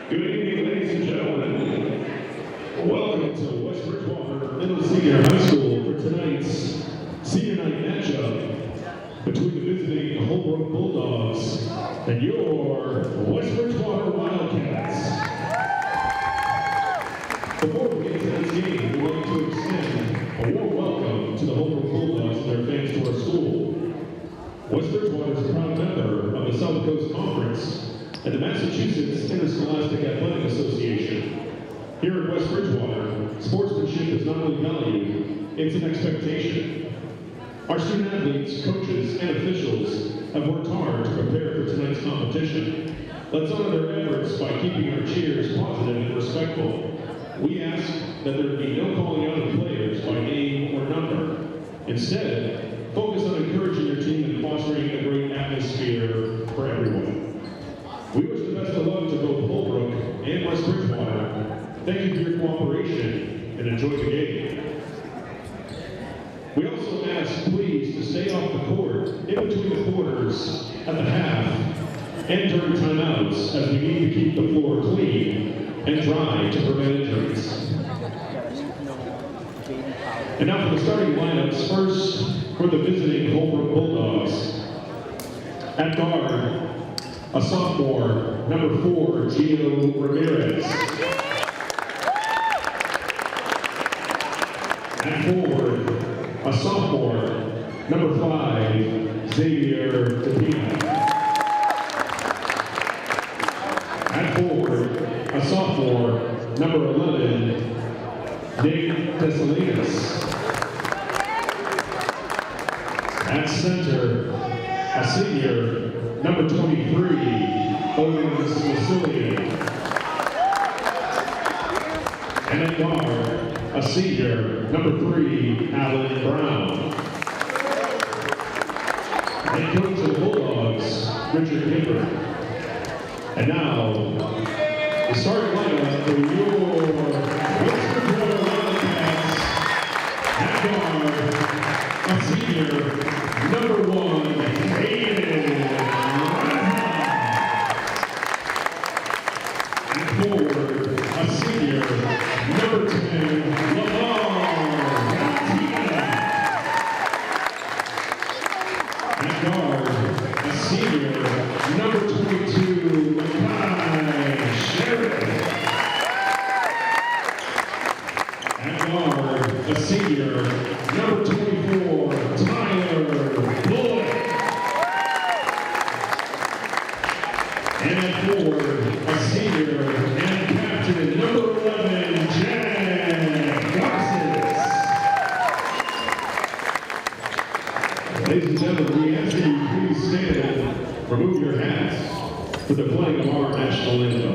Good evening, ladies and gentlemen. Welcome to West Bridgewater Middle Senior High School for tonight's senior night matchup between the visiting Holbrook Bulldogs and your West Bridgewater Wildcats. Before we get to tonight's game, we'd like to extend a warm welcome to the Holbrook Bulldogs and their fans to our school. West Bridgewater is a proud member of the South Coast Conference and the Massachusetts Interscholastic Athletic Association. Here at West Bridgewater, sportsmanship is not only valued, it's an expectation. Our student athletes, coaches, and officials have worked hard to prepare for tonight's competition. Let's honor their efforts by keeping our cheers positive and respectful. We ask that there be no calling out of players by name or number. Instead, focus on encouraging your team and fostering a great atmosphere for everyone. We wish the best of luck to both Holbrook and West Bridgewater. Thank you for your cooperation and enjoy the game. We also ask please to stay off the court in between the quarters, at the half, and during timeouts as we need to keep the floor clean and dry to prevent injuries. And now for the starting lineups. First, for the visiting Holbrook Bulldogs. At guard, a sophomore, number 4, Gio Ramirez. At forward, a sophomore, number 5, Xavier DePina. At forward, a sophomore, number 11, Nick Desalinas. At center, a senior, number 23, Owens Vasilian. And at guard, a senior, number 3, Alan Brown. Head coach of the Bulldogs, Richard Kimber. And now, the starting lineup for your West Bridgewater Wildcats. At guard, a senior, number 1, Aiden. Forward, a senior, number 10, Lamar Martinez. At guard, a senior, number 22, Makai Sheridan. At guard, a senior, number 24, Tyler Bullock. And at forward, a senior and captain, number 11, Jack Garces. Ladies and gentlemen, we ask that you please stand, remove your hats for the playing of our national anthem.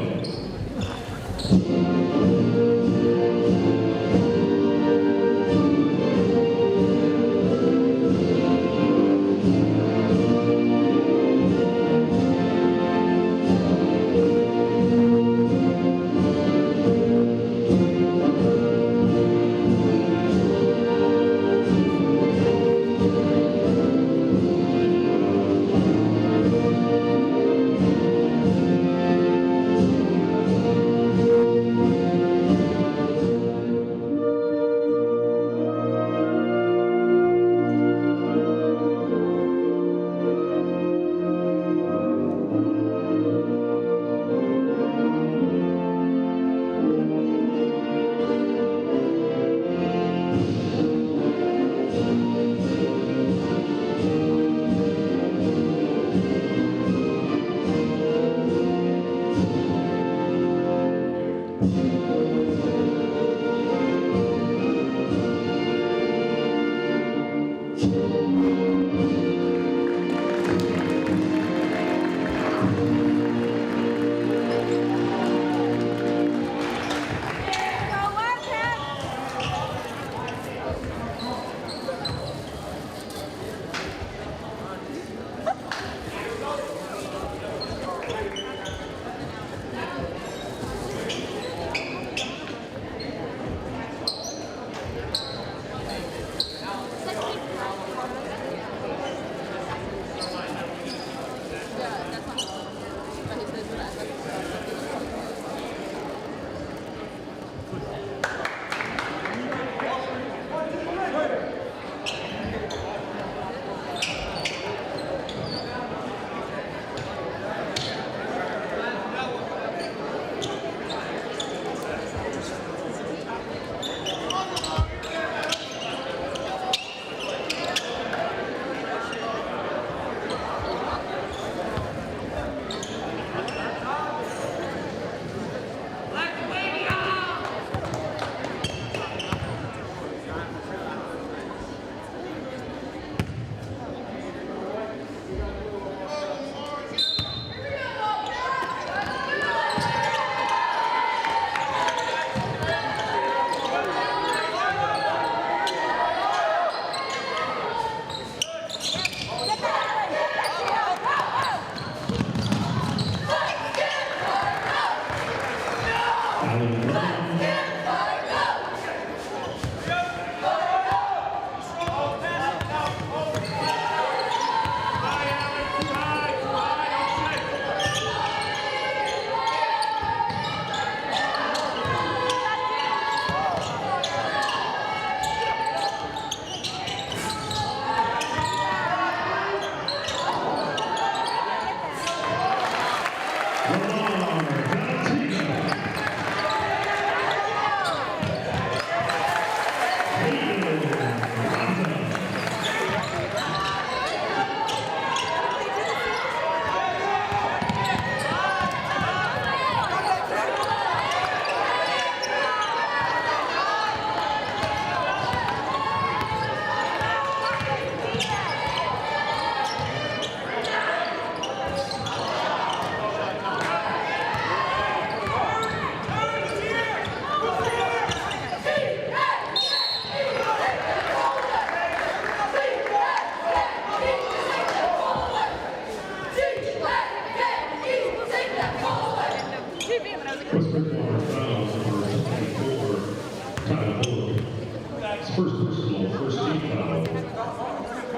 First personal, first team foul.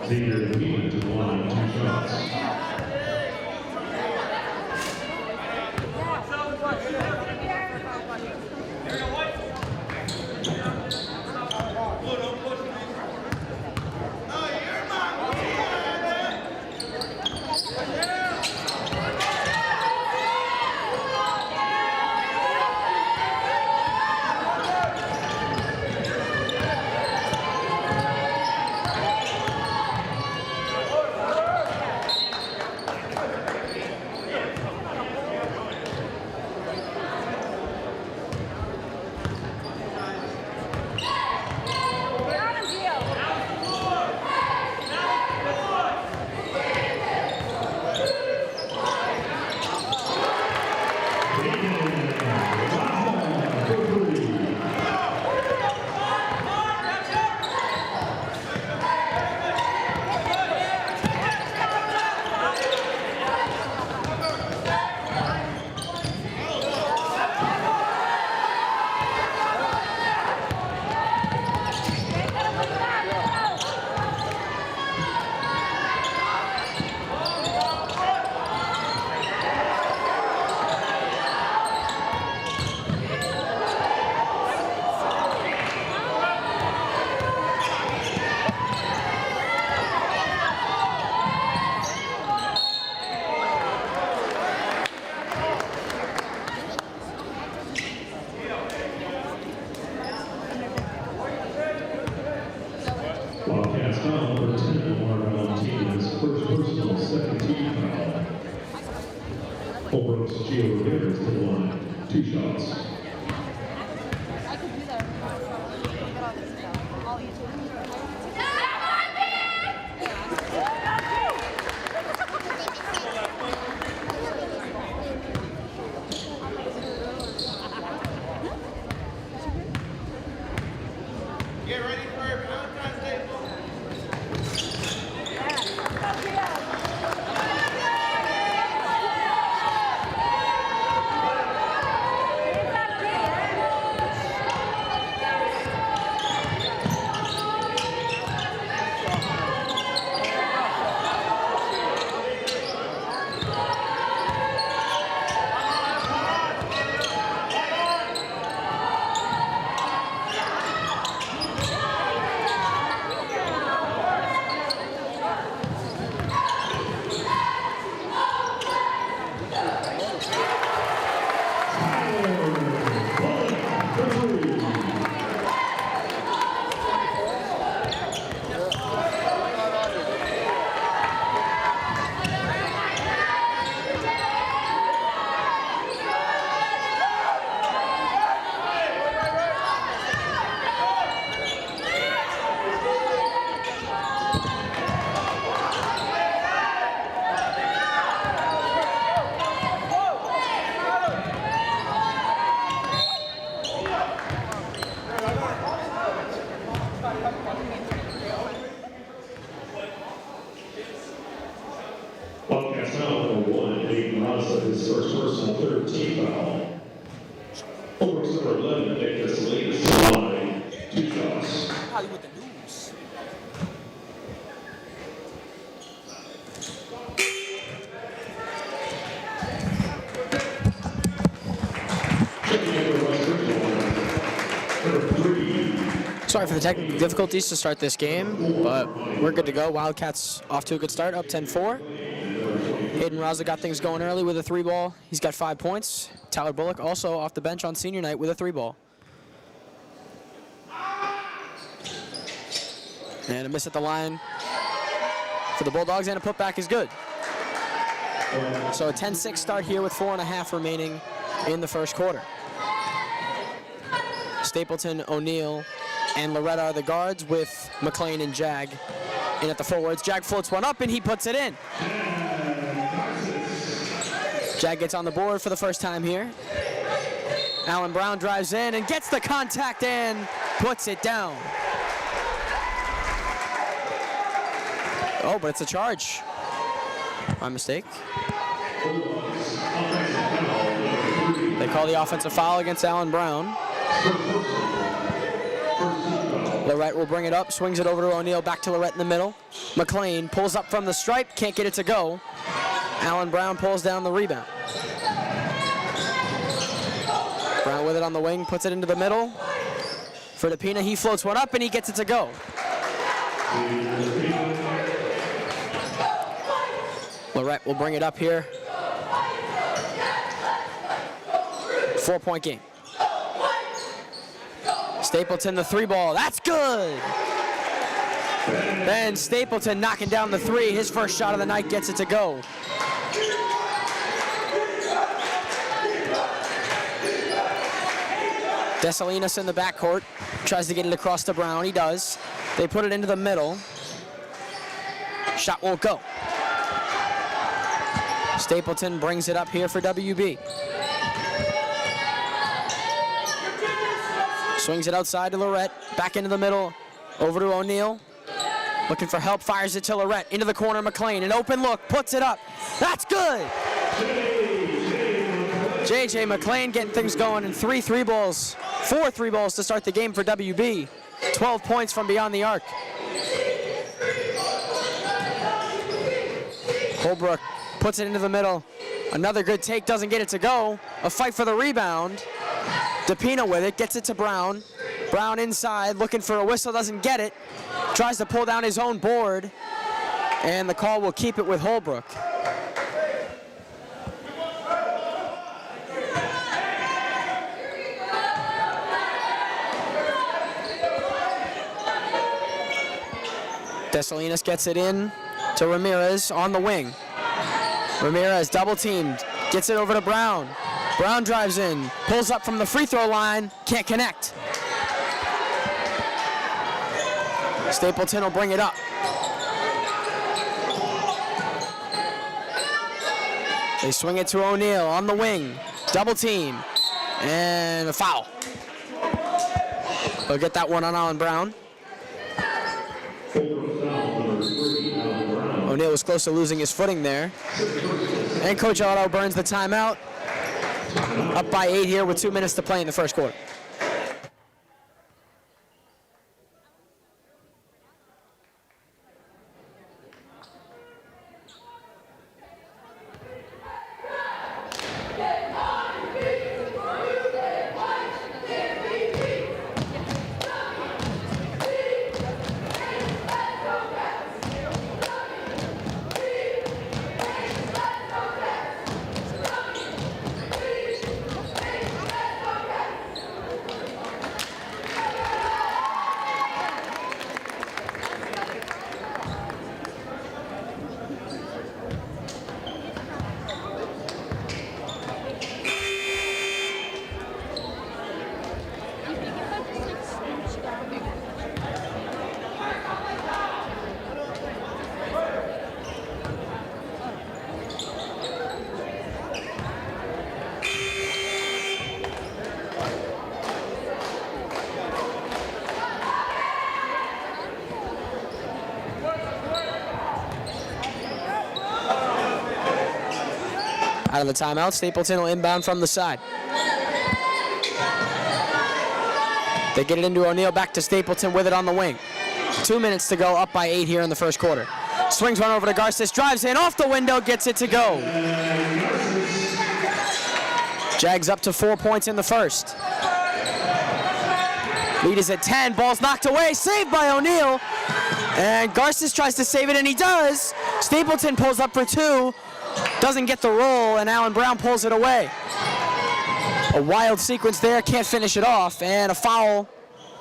Xavier Levine to the line, 2 shots. Wildcats foul number 10 on our team is first personal, second team foul. Holbrook's Gio Rivera to the line, 2 shots. I could do that. Get all this stuff. I'll eat it. Aiden Raza his first personal third team foul. Holbrook's number 11, Nick Varsity, line, 2 shots. Probably with the news. Sorry for the technical difficulties to start this game, but we're good to go. Wildcats off to a good start, up 10-4. Aiden Raza got things going early with a 3-ball. He's got 5 points. Tyler Bullock also off the bench on senior night with a 3-ball. And a miss at the line for the Bulldogs, and a putback is good. So a 10-6 start here with 4.5 remaining in the first quarter. Stapleton, O'Neill, and Loretta are the guards with McLean and Jag in at the forwards. Jag floats one up and he puts it in. Jag gets on the board for the first time here. Alan Brown drives in and gets the contact and puts it down. Oh, but it's a charge. My mistake. They call the offensive foul against Alan Brown. Lorette will bring it up, swings it over to O'Neill, back to Lorette in the middle. McLean pulls up from the stripe, can't get it to go. Alan Brown pulls down the rebound. Brown with it on the wing, puts it into the middle. For DePina, he floats one up and he gets it to go. Lorette will bring it up here. 4-point game. Stapleton, the 3-ball, that's good! Ben Stapleton knocking down the 3. His first shot of the night gets it to go. Desalinas in the backcourt, tries to get it across to Brown, he does. They put it into the middle. Shot won't go. Stapleton brings it up here for WB. Swings it outside to Lorette, back into the middle, over to O'Neill. Looking for help, fires it to Lorette, into the corner, McLean, an open look, puts it up. That's good! JJ McLean getting things going, and 4 3-balls to start the game for WB. 12 points from beyond the arc. Holbrook puts it into the middle. Another good take, doesn't get it to go. A fight for the rebound. DePina with it, gets it to Brown. Brown inside, looking for a whistle, doesn't get it. Tries to pull down his own board, and the call will keep it with Holbrook. Desalinas gets it in to Ramirez on the wing. Ramirez double teamed, gets it over to Brown. Brown drives in, pulls up from the free throw line, can't connect. Stapleton will bring it up. They swing it to O'Neill on the wing, double team, and a foul. They'll get that one on Alan Brown. O'Neill was close to losing his footing there. And Coach Otto burns the timeout. Up by 8 here with 2 minutes to play in the first quarter. Out of the timeout, Stapleton will inbound from the side. They get it into O'Neal, back to Stapleton with it on the wing. 2 minutes to go, up by 8 here in the first quarter. Swings one over to Garces, drives in, off the window, gets it to go. Jags up to 4 points in the first. Lead is at 10, ball's knocked away, saved by O'Neal. And Garces tries to save it, and he does. Stapleton pulls up for 2, doesn't get the roll, and Allen Brown pulls it away. A wild sequence there, can't finish it off, and a foul.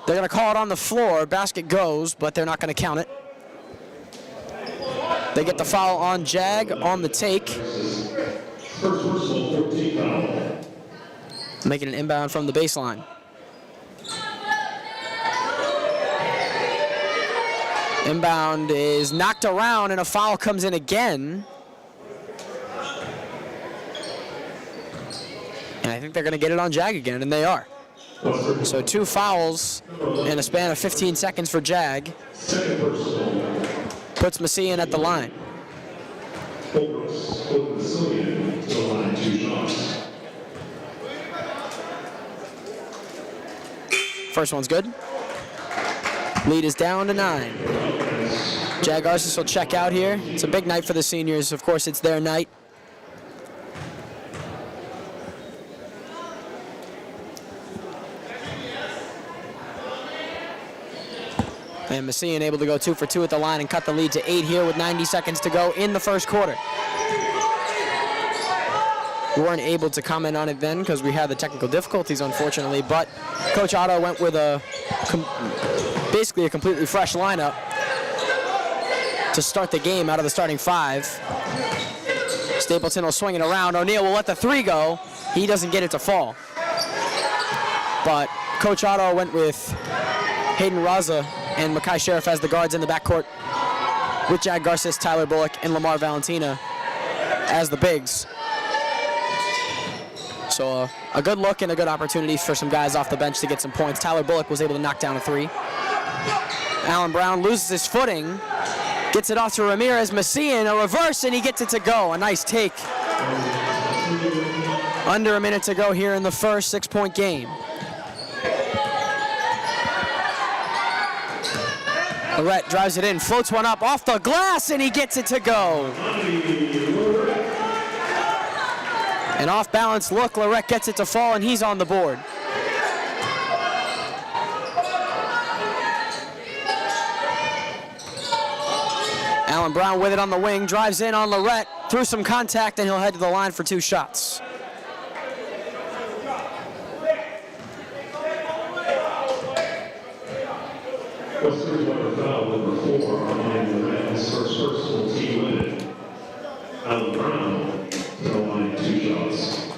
They're going to call it on the floor. Basket goes, but they're not going to count it. They get the foul on Jag on the take. Making an inbound from the baseline. Inbound is knocked around, and a foul comes in again. And I think they're going to get it on Jag again, and they are. So 2 fouls in a span of 15 seconds for Jag. Puts Messian at the line. First one's good. Lead is down to 9. Jag Garces will check out here. It's a big night for the seniors. Of course, it's their night. And Messian able to go 2 for 2 at the line and cut the lead to 8 here with 90 seconds to go in the first quarter. We weren't able to comment on it then because we had the technical difficulties, unfortunately, but Coach Otto went with basically a completely fresh lineup to start the game out of the starting 5. Stapleton will swing it around. O'Neal will let the 3 go. He doesn't get it to fall. But Coach Otto went with Hayden Raza and Makai Sheriff as the guards in the backcourt, with Jag Garces, Tyler Bullock, and Lamar Valentina as the bigs. So a good look and a good opportunity for some guys off the bench to get some points. Tyler Bullock was able to knock down a 3. Allen Brown loses his footing, gets it off to Ramirez. Messian, a reverse, and he gets it to go. A nice take. Under a minute to go here in the first 6-point game. Lorette drives it in, floats one up off the glass, and he gets it to go. An off-balance look, Lorette gets it to fall, and he's on the board. Allen Brown with it on the wing, drives in on Lorette, through some contact, and he'll head to the line for 2 shots. Allen Brown to the line, 2 shots.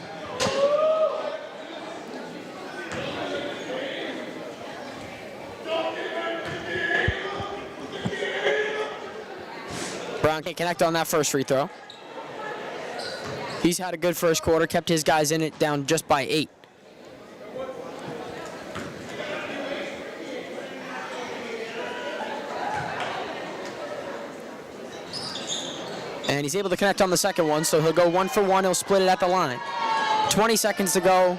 Brown can't connect on that first free throw. He's had a good first quarter, kept his guys in it down just by 8. And he's able to connect on the second one, so he'll go 1 for 1. He'll split it at the line. 20 seconds to go.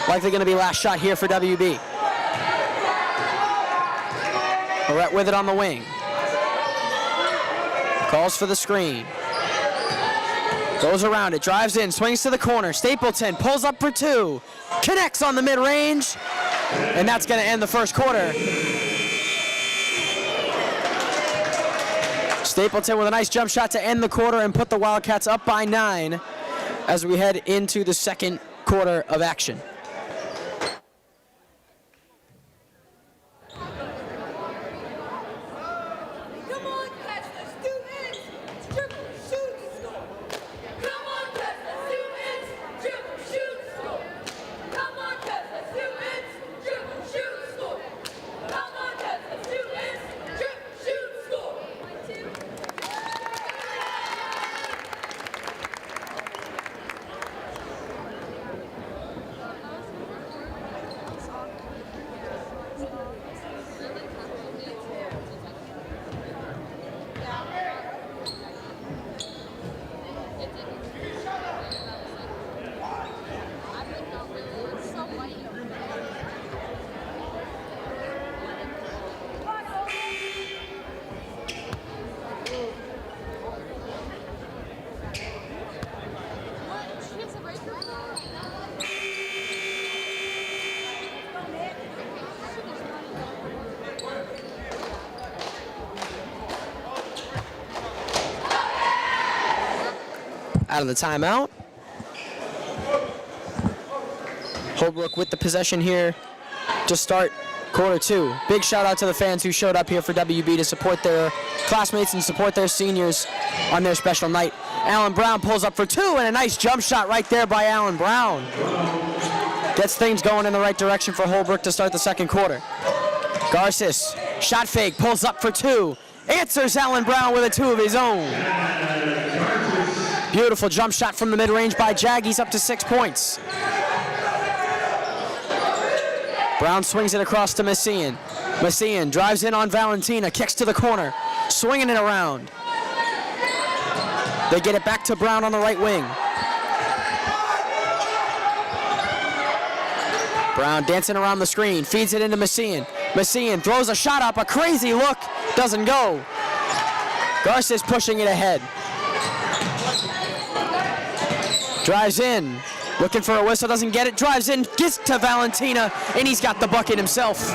Likely going to be last shot here for WB. Lorette with it on the wing. Calls for the screen. Goes around it, drives in, swings to the corner. Stapleton pulls up for 2. Connects on the mid-range. And that's going to end the first quarter. Stapleton with a nice jump shot to end the quarter and put the Wildcats up by 9 as we head into the second quarter of action. out of the timeout. Holbrook with the possession here to start quarter 2. Big shout out to the fans who showed up here for WB to support their classmates and support their seniors on their special night. Allen Brown pulls up for 2, and a nice jump shot right there by Allen Brown. Gets things going in the right direction for Holbrook to start the second quarter. Garces, shot fake, pulls up for 2. Answers Allen Brown with a 2 of his own. Beautiful jump shot from the mid-range by Jag. He's up to 6 points. Brown swings it across to Messian. Messian drives in on Valentina, kicks to the corner, swinging it around. They get it back to Brown on the right wing. Brown dancing around the screen, feeds it into Messian. Messian throws a shot up, a crazy look, doesn't go. Garces pushing it ahead. Drives in, looking for a whistle, doesn't get it, drives in, gets to Valentina, and he's got the bucket himself.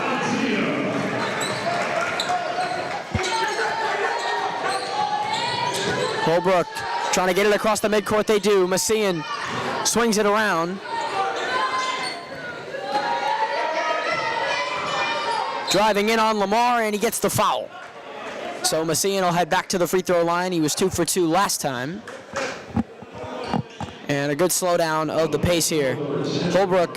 Holbrook trying to get it across the midcourt, they do. Messian swings it around. Driving in on Lamar, and he gets the foul. So Messian will head back to the free throw line. He was 2 for 2 last time. And a good slowdown of the pace here. Holbrook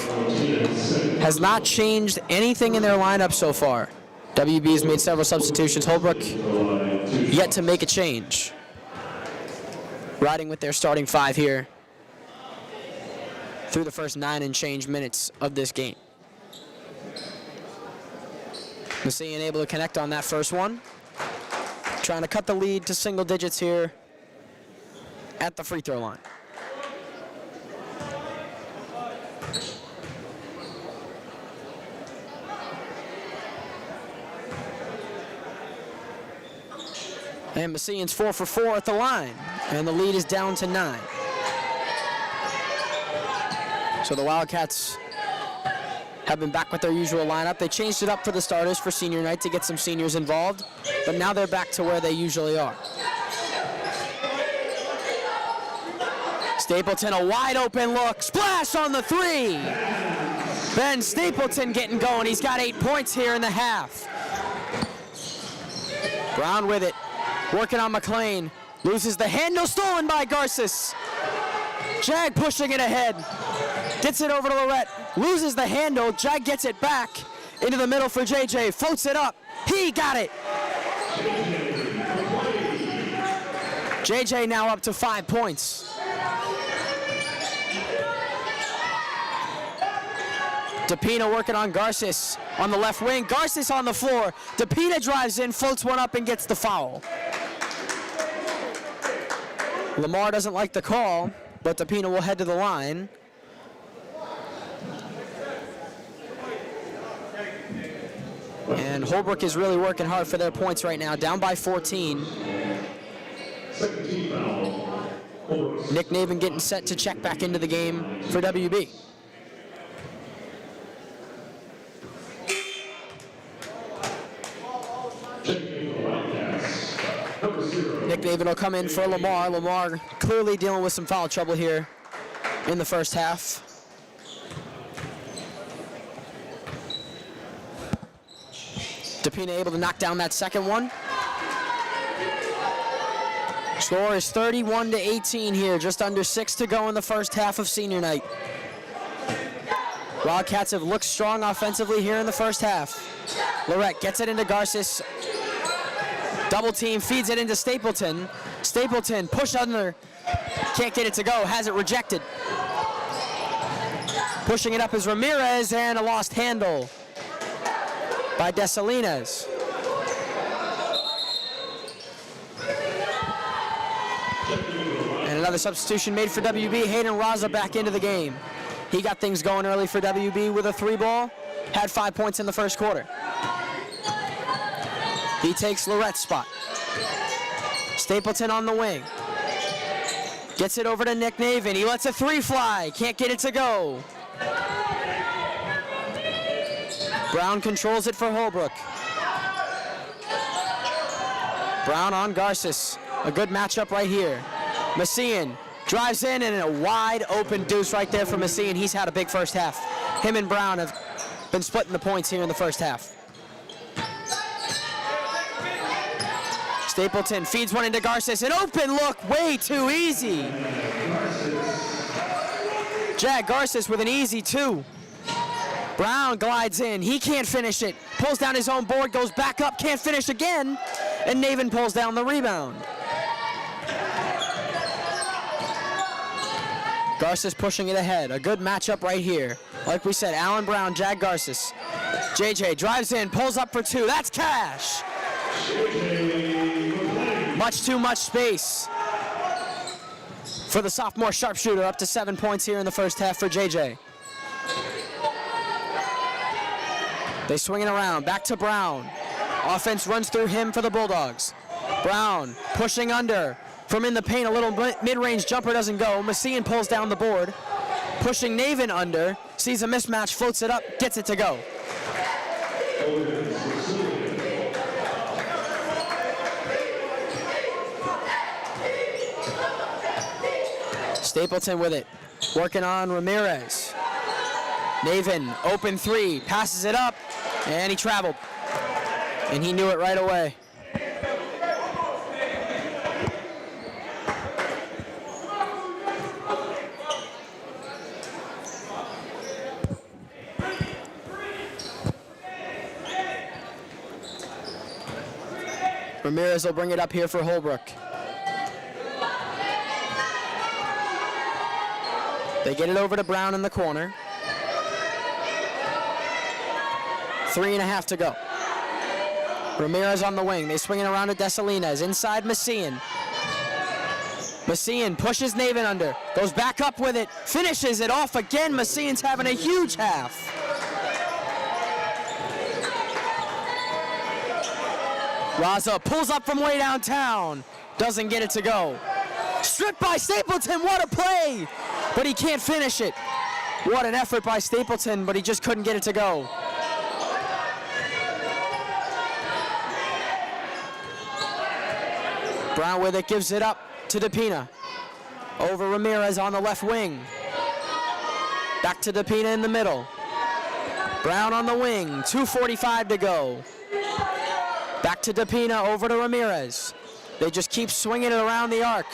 has not changed anything in their lineup so far. WB has made several substitutions. Holbrook yet to make a change. Riding with their starting 5 here through the first 9 and change minutes of this game. Messian able to connect on that first one. Trying to cut the lead to single digits here at the free throw line. And Messian's 4 for 4 at the line, and the lead is down to 9. So the Wildcats have been back with their usual lineup. They changed it up for the starters for senior night to get some seniors involved, but now they're back to where they usually are. Stapleton, a wide open look, splash on the 3. Ben Stapleton getting going. He's got 8 points here in the half. Brown with it, working on McLean. Loses the handle, stolen by Garces. Jag pushing it ahead. Gets it over to Lorette. Loses the handle. Jag gets it back into the middle for JJ. Floats it up. He got it. JJ now up to 5 points. DePina working on Garces on the left wing. Garces on the floor. DePina drives in, floats one up, and gets the foul. Lamar doesn't like the call, but DePina will head to the line. And Holbrook is really working hard for their points right now, down by 14. Nick Navin getting set to check back into the game for WB. Nick Navin will come in for Lamar. Lamar clearly dealing with some foul trouble here in the first half. DePina able to knock down that second one. Score is 31-18 here, just under 6 to go in the first half of senior night. Wildcats have looked strong offensively here in the first half. Lorette gets it into Garces. Double team, feeds it into Stapleton. Stapleton, push under, can't get it to go, has it rejected. Pushing it up is Ramirez, and a lost handle by Desalinas. And another substitution made for WB. Hayden Raza back into the game. He got things going early for WB with a 3-ball. Had 5 points in the first quarter. He takes Lorette's spot. Stapleton on the wing. Gets it over to Nick Navin. He lets a 3 fly. Can't get it to go. Brown controls it for Holbrook. Brown on Garces. A good matchup right here. Messian Drives in and a wide open deuce right there for Messina. He's had a big first half. Him and Brown have been splitting the points here in the first half. Stapleton feeds one into Garces. An open look, way too easy. Jag Garces with an easy 2. Brown glides in. He can't finish it. Pulls down his own board, goes back up, can't finish again. And Navin pulls down the rebound. Garces pushing it ahead. A good matchup right here. Like we said, Allen Brown, Jag Garces. JJ drives in, pulls up for 2. That's cash. Much too much space for the sophomore sharpshooter. Up to 7 points here in the first half for JJ. They swing it around. Back to Brown. Offense runs through him for the Bulldogs. Brown pushing under. From in the paint, a little mid-range jumper doesn't go. Messina pulls down the board. Pushing Navin under. Sees a mismatch, floats it up, gets it to go. Stapleton with it. Working on Ramirez. Navin, open 3, passes it up, and he traveled. And he knew it right away. Ramirez will bring it up here for Holbrook. They get it over to Brown in the corner. 3.5 to go. Ramirez on the wing. They swing it around to Dessalines. Inside Messina. Messina pushes Navin under. Goes back up with it. Finishes it off again. Messina's having a huge half. Raza pulls up from way downtown. Doesn't get it to go. Stripped by Stapleton. What a play. But he can't finish it. What an effort by Stapleton, but he just couldn't get it to go. Brown with it, gives it up to DePina. Over Ramirez on the left wing. Back to DePina in the middle. Brown on the wing, 2:45 to go. Back to DePina, over to Ramirez. They just keep swinging it around the arc.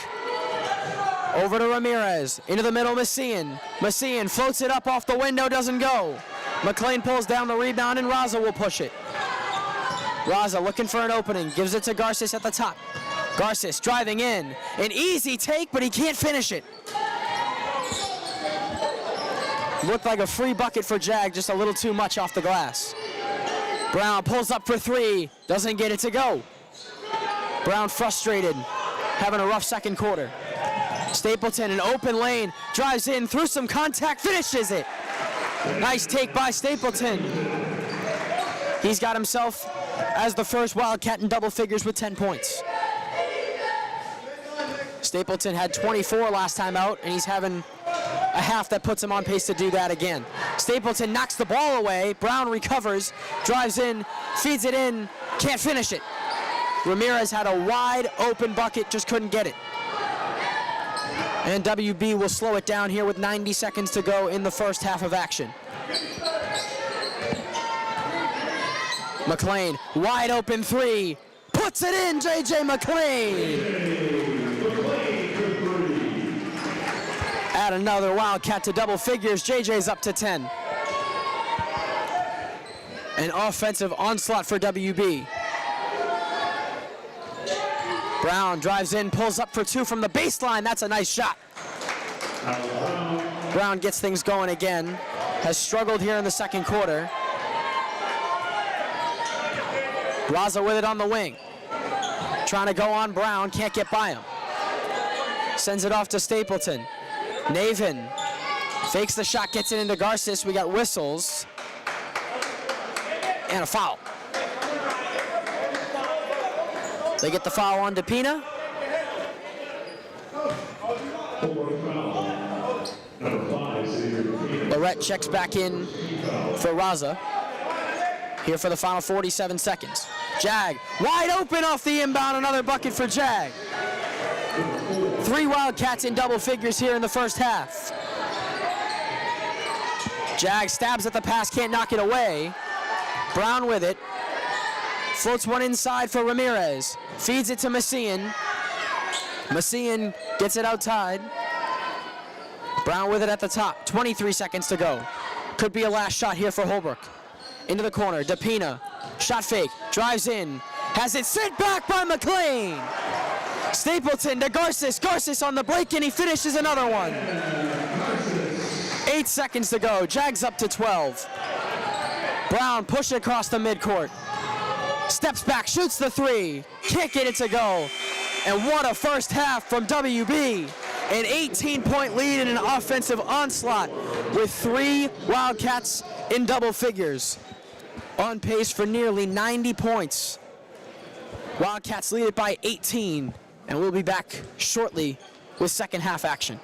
Over to Ramirez, into the middle, Messina. Messina floats it up off the window, doesn't go. McLean pulls down the rebound and Raza will push it. Raza looking for an opening, gives it to Garces at the top. Garces driving in, an easy take, but he can't finish it. Looked like a free bucket for Jag, just a little too much off the glass. Brown pulls up for 3, doesn't get it to go. Brown frustrated, having a rough second quarter. Stapleton, an open lane, drives in, through some contact, finishes it. Nice take by Stapleton. He's got himself as the first Wildcat in double figures with 10 points. Stapleton had 24 last time out, and he's having a half that puts him on pace to do that again. Stapleton knocks the ball away. Brown recovers, drives in, feeds it in, can't finish it. Ramirez had a wide open bucket, just couldn't get it. And WB will slow it down here with 90 seconds to go in the first half of action. McLean, wide open 3, puts it in, JJ McLean. Add another Wildcat to double figures, JJ's up to 10. An offensive onslaught for WB. Brown drives in, pulls up for 2 from the baseline. That's a nice shot. Brown gets things going again. Has struggled here in the second quarter. Raza with it on the wing. Trying to go on Brown, can't get by him. Sends it off to Stapleton. Navin fakes the shot, gets it into Garces. We got whistles and a foul. They get the foul on DePina. Lorette checks back in for Raza. Here for the final 47 seconds. Jag, wide open off the inbound, another bucket for Jag. 3 Wildcats in double figures here in the first half. Jag stabs at the pass, can't knock it away. Brown with it. Floats one inside for Ramirez. Feeds it to Messian. Messian gets it outside. Brown with it at the top. 23 seconds to go. Could be a last shot here for Holbrook. Into the corner. DePina. Shot fake. Drives in. Has it sent back by McLean. Stapleton to Garces. Garces on the break, and he finishes another one. 8 seconds to go. Jags up to 12. Brown push it across the midcourt. Steps back, shoots the three. Can't get it to go. And what a first half from WB. An 18-point lead in an offensive onslaught with 3 Wildcats in double figures. On pace for nearly 90 points. Wildcats lead it by 18, and we'll be back shortly with second half action.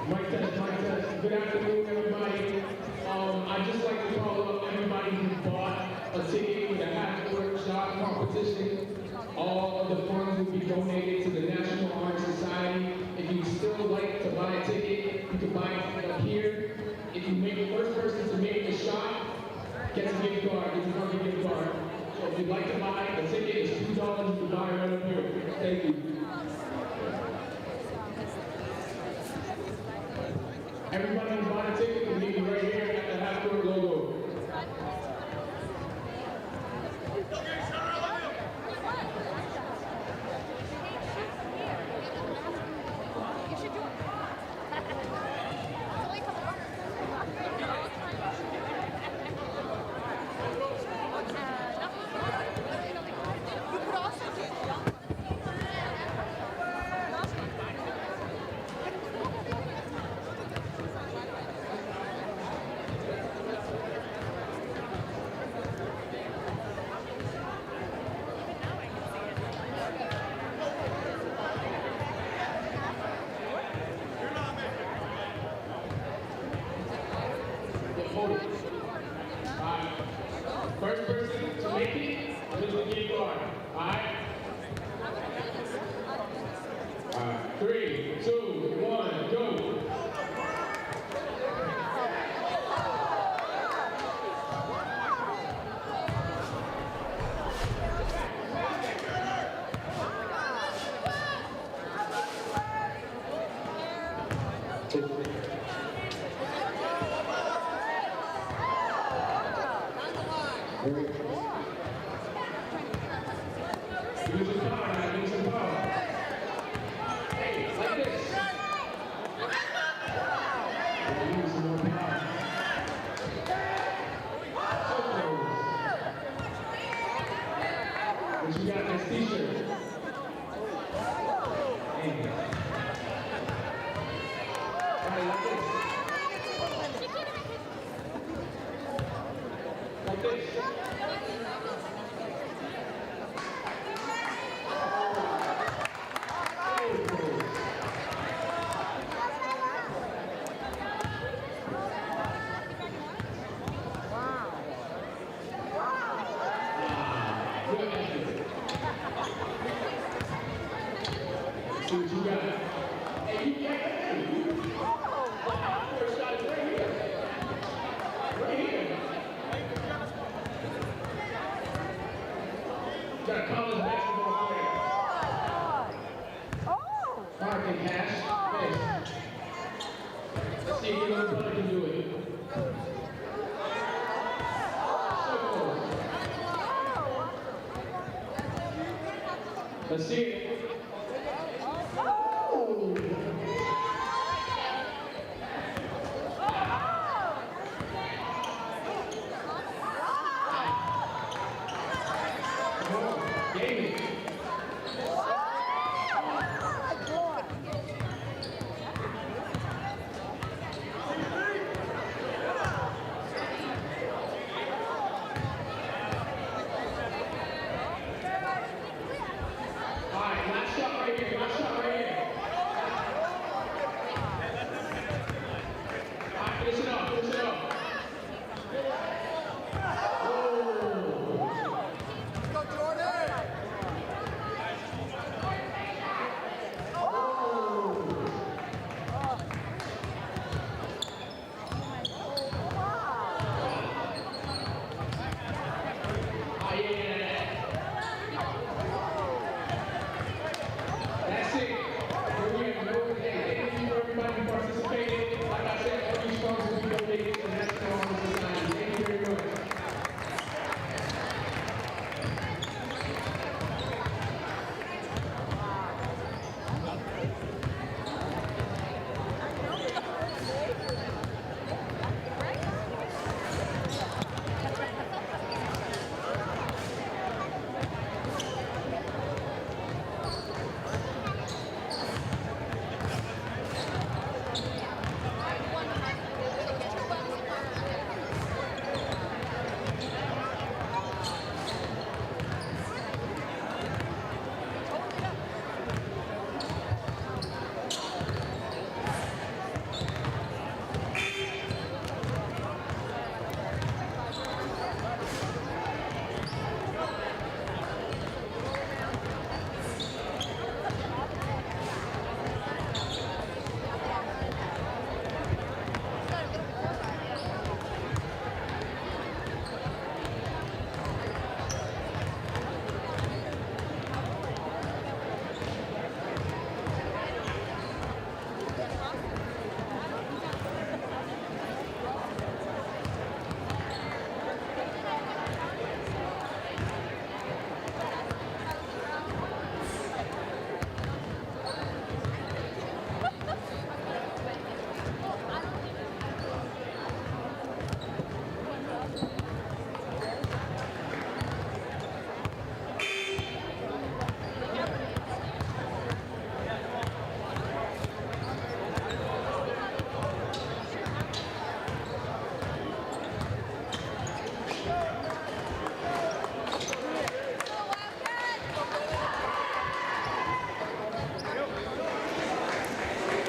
Mic test. Good afternoon, everybody. I'd just like to call up everybody who bought a ticket with a half-court shot competition. All of the funds will be donated to the National Honor Society. If you still like to buy a ticket, you can buy it up here. If you make the first person to make the shot, gets a gift card, gets a money gift card. So if you'd like to buy a ticket, it's $2. You can buy it right up here. Thank you. Everybody who's buying a ticket can meet me right here at the half-court logo. First person to make it, wins the gift card. Alright? 3, 2, 1, go! Use some power, man. Use some power. Hey, like this. Use some more power. So close. What you got next t-shirt? Hey. Alright, like this. Like this. See what you got. Hey, you got it. First shot is right here. Right here. You got a college basketball player. Parking cash. Yes. Let's see if your little brother can do it. So close. Let's see it.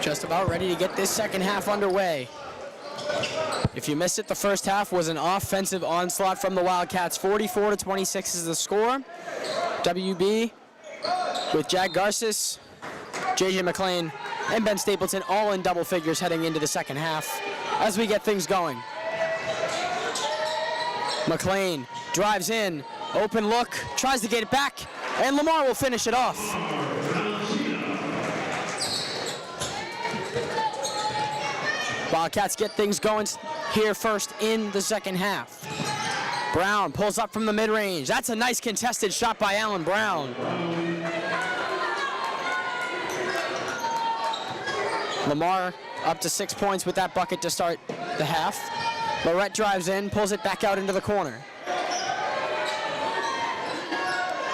Just about ready to get this second half underway. If you missed it, the first half was an offensive onslaught from the Wildcats. 44-26 is the score. WB with Jack Garces, JJ McLean, and Ben Stapleton all in double figures heading into the second half as we get things going. McLean drives in, open look, tries to get it back, and Lamar will finish it off. Wildcats get things going here first in the second half. Brown pulls up from the mid-range. That's a nice contested shot by Allen Brown. Lamar up to 6 points with that bucket to start the half. Lorette drives in, pulls it back out into the corner.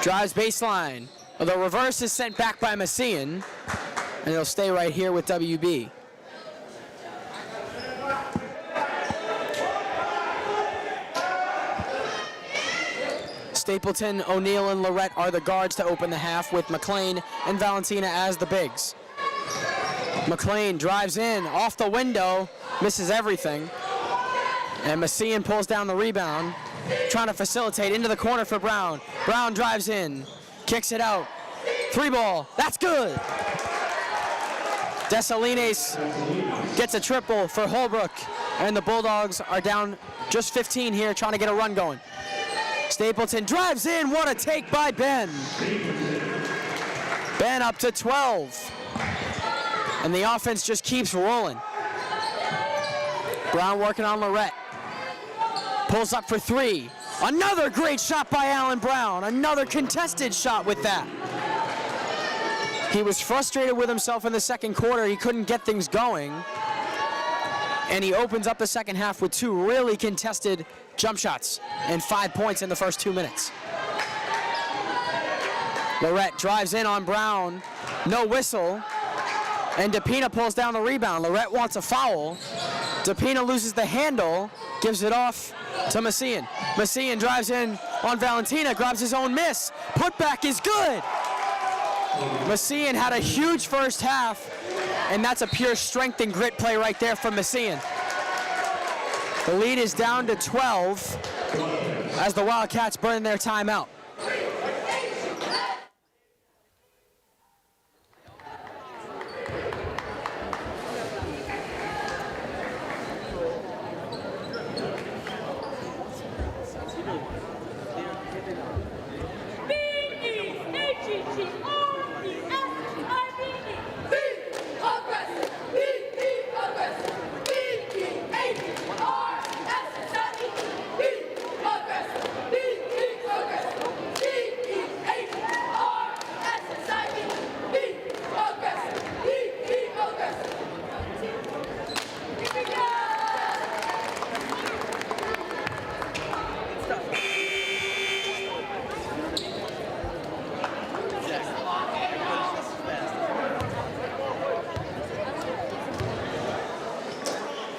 Drives baseline. The reverse is sent back by Messian, and he'll stay right here with WB. Stapleton, O'Neal, and Lorette are the guards to open the half, with McLean and Valentina as the bigs. McLean drives in, off the window, misses everything. And Messian pulls down the rebound, trying to facilitate into the corner for Brown. Brown drives in, kicks it out. 3 ball, that's good. Desalines gets a triple for Holbrook, and the Bulldogs are down just 15 here, trying to get a run going. Stapleton drives in, what a take by Ben. Ben up to 12. And the offense just keeps rolling. Brown working on Lorette. Pulls up for 3. Another great shot by Allen Brown. Another contested shot with that. He was frustrated with himself in the second quarter. He couldn't get things going. And he opens up the second half with 2 really contested jump shots and 5 points in the first 2 minutes. Lorette drives in on Brown. No whistle. And DePina pulls down the rebound. Lorette wants a foul. DePina loses the handle, gives it off to Messian. Messian drives in on Valentina, grabs his own miss. Putback is good. Messian had a huge first half, and that's a pure strength and grit play right there from Messian. The lead is down to 12 as the Wildcats burn their timeout.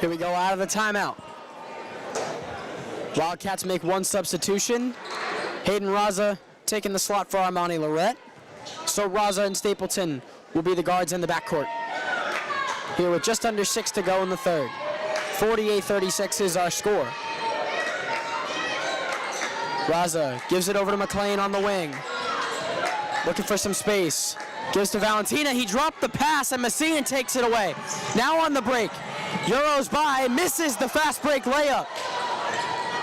Here we go out of the timeout. Wildcats make 1 substitution. Hayden Raza taking the slot for Armani Lorette. So Raza and Stapleton will be the guards in the backcourt. Here with just under 6 to go in the third. 48-36 is our score. Raza gives it over to McLean on the wing. Looking for some space. Gives to Valentina. He dropped the pass, and Messian takes it away. Now on the break. Euros by, misses the fast break layup.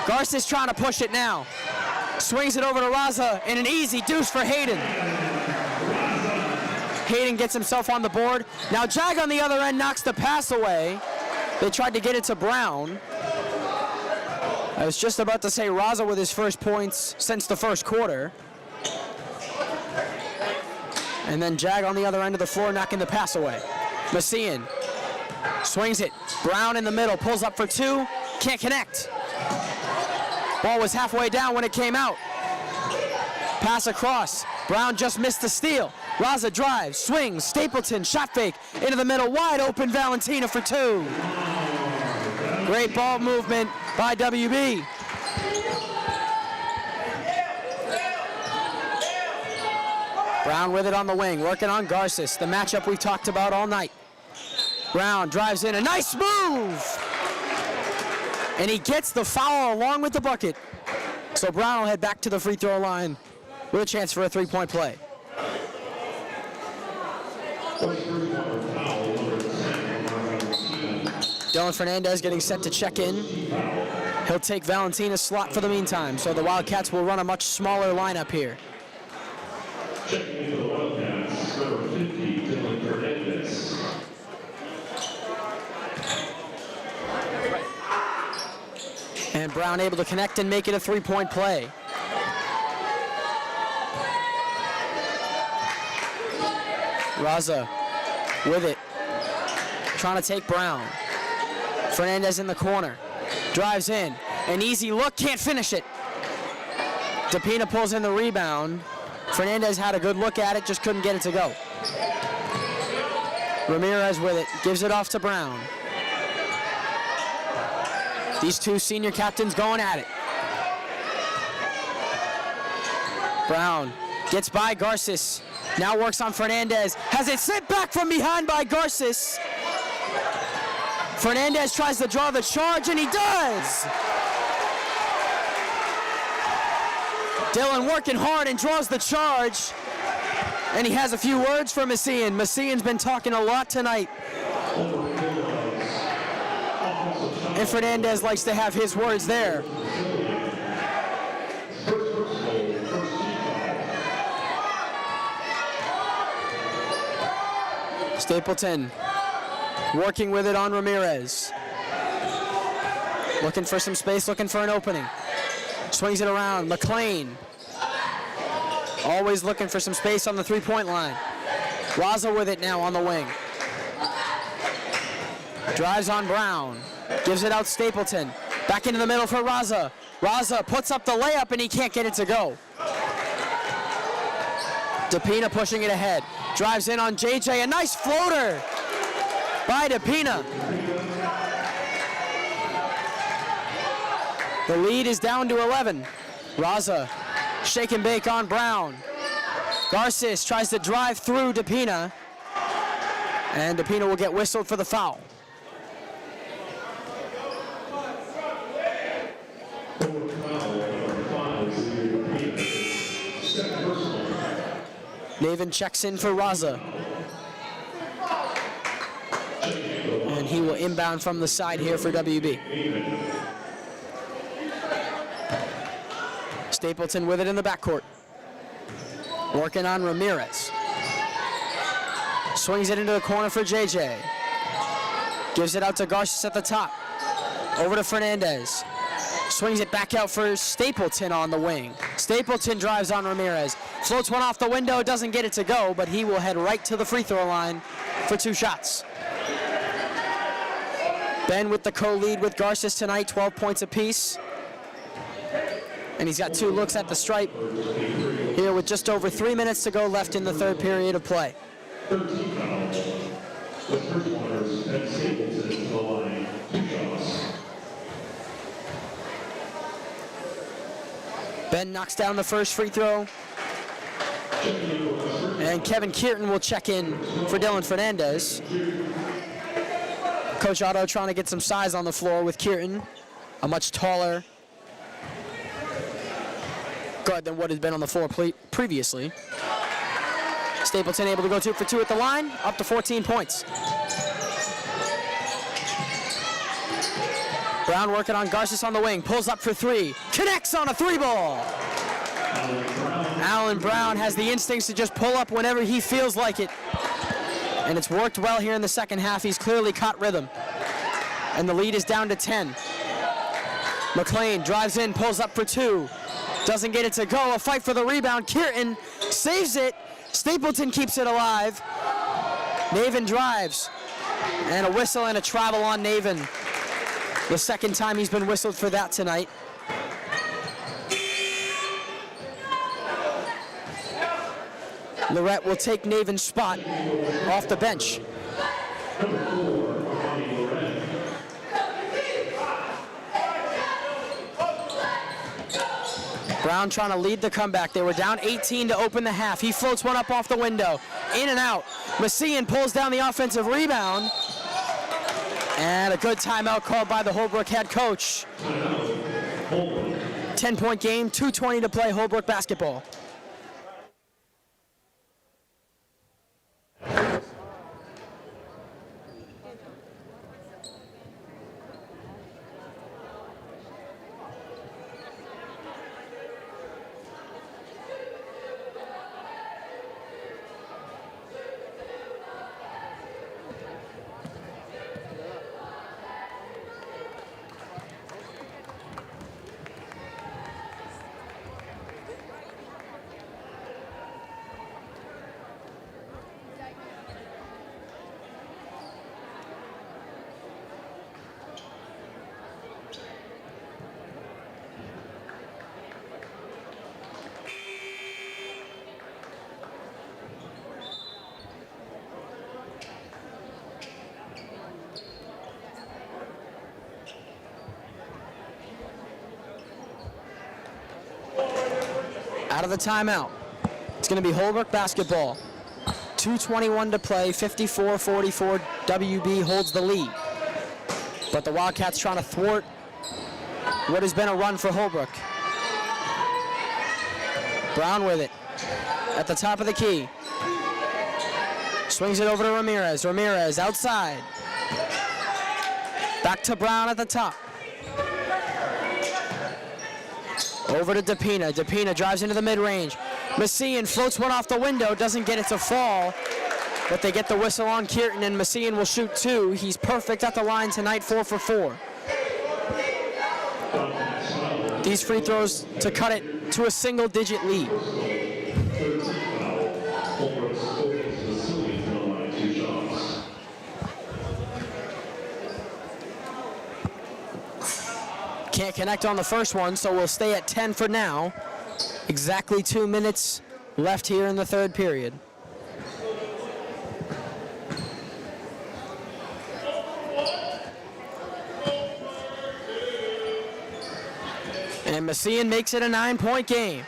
Garces trying to push it now. Swings it over to Raza, and an easy deuce for Hayden. Hayden gets himself on the board. Now Jag on the other end knocks the pass away. They tried to get it to Brown. I was just about to say Raza with his first points since the first quarter. And then Jag on the other end of the floor knocking the pass away. Messian swings it. Brown in the middle, pulls up for 2, can't connect. Ball was halfway down when it came out. Pass across. Brown just missed the steal. Raza drives, swings, Stapleton, shot fake, into the middle, wide open Valentina for 2. Great ball movement by WB. Brown with it on the wing, working on Garces, the matchup we've talked about all night. Brown drives in, a nice move! And he gets the foul along with the bucket. So Brown will head back to the free throw line with a chance for a three-point play. Dylan Fernandez getting set to check in. He'll take Valentina's slot for the meantime, so the Wildcats will run a much smaller lineup here. Checking into the Wildcats, number 50, Dylan Fernandez. And Brown able to connect and make it a three-point play. Raza with it, trying to take Brown. Fernandez in the corner, drives in, an easy look, can't finish it. DePina pulls in the rebound. Fernandez had a good look at it, just couldn't get it to go. Ramirez with it, gives it off to Brown. These two senior captains going at it. Brown gets by Garces, now works on Fernandez, has it sent back from behind by Garces. Fernandez tries to draw the charge, and he does! Dylan working hard and draws the charge, and he has a few words for Messian. Messian's been talking a lot tonight, and Fernandez likes to have his words there. Stapleton working with it on Ramirez. Looking for some space, looking for an opening. Swings it around, McLean. Always looking for some space on the three-point line. Raza with it now on the wing. Drives on Brown. Gives it out Stapleton. Back into the middle for Raza. Raza puts up the layup and he can't get it to go. DePina pushing it ahead. Drives in on JJ, a nice floater by DePina. The lead is down to 11. Raza, shake and bake on Brown. Garces tries to drive through DePina, and DePina will get whistled for the foul. Navin checks in for Raza. And he will inbound from the side here for WB. Stapleton with it in the backcourt. Working on Ramirez. Swings it into the corner for JJ. Gives it out to Garces at the top. Over to Fernandez. Swings it back out for Stapleton on the wing. Stapleton drives on Ramirez. Floats one off the window, doesn't get it to go, but he will head right to the free throw line for two shots. Ben with the co-lead with Garces tonight, 12 points apiece. And he's got two looks at the stripe here with just over 3 minutes to go left in the third period of play. 13 fouls. The first oneers and Stapleton to the line, 2 shots. Ben knocks down the first free throw. And Kevin Kearton will check in for Dylan Fernandez. Coach Otto trying to get some size on the floor with Kearton, a much taller guard than what has been on the floor previously. Stapleton able to go 2 for 2 at the line, up to 14 points. Brown working on Garces on the wing, pulls up for 3, connects on a 3-ball. Alan Brown has the instincts to just pull up whenever he feels like it. And it's worked well here in the second half. He's clearly caught rhythm. And the lead is down to 10. McLean drives in, pulls up for 2. Doesn't get it to go. A fight for the rebound. Kearton saves it. Stapleton keeps it alive. Navin drives. And a whistle and a travel on Navin. The second time he's been whistled for that tonight. Lorette will take Navin's spot off the bench. Brown trying to lead the comeback. They were down 18 to open the half. He floats one up off the window. In and out. Messian pulls down the offensive rebound. And a good timeout called by the Holbrook head coach. Timeout. Holbrook. 10-point game, 2:20 to play, Holbrook basketball. Out of the timeout. It's going to be Holbrook basketball. 2:21 to play, 54-44. WB holds the lead. But the Wildcats trying to thwart what has been a run for Holbrook. Brown with it at the top of the key. Swings it over to Ramirez. Ramirez outside. Back to Brown at the top. Over to DePina. DePina drives into the mid-range. Messian floats one off the window, doesn't get it to fall, but they get the whistle on Kierton, and Messian will shoot two. He's perfect at the line tonight, 4 for 4. These free throws to cut it to a single-digit lead. Can't connect on the first one, so we'll stay at 10 for now. Exactly 2 minutes left here in the third period. And Messian makes it a 9-point game.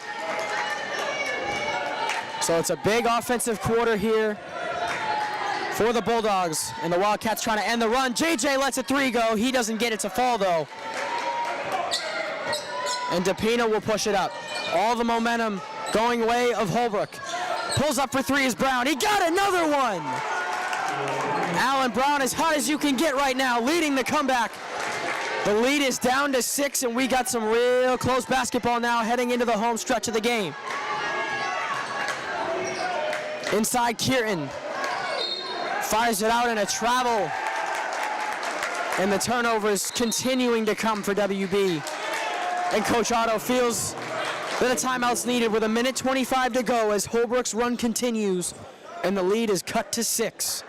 So it's a big offensive quarter here for the Bulldogs. And the Wildcats trying to end the run. JJ lets a three go. He doesn't get it to fall, though. And DePina will push it up. All the momentum going way of Holbrook. Pulls up for three is Brown. He got another one! Allen Brown as hot as you can get right now, leading the comeback. The lead is down to 6, and we got some real close basketball now heading into the home stretch of the game. Inside Kierton. Fires it out in a travel. And the turnovers continuing to come for WB. And Coach Otto feels that a timeout's needed with 1:25 to go as Holbrook's run continues and the lead is cut to 6.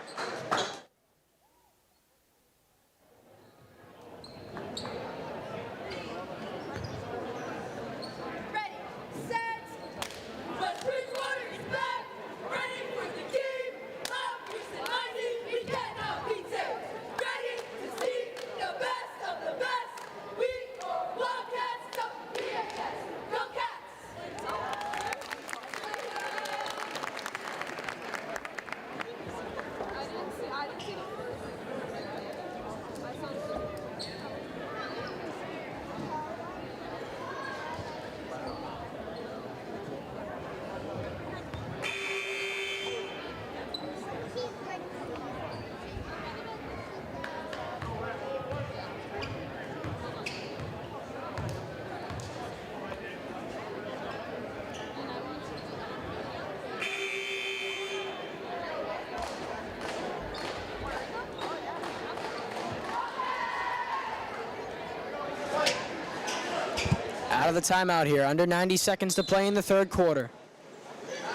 Out of the timeout here, under 90 seconds to play in the third quarter.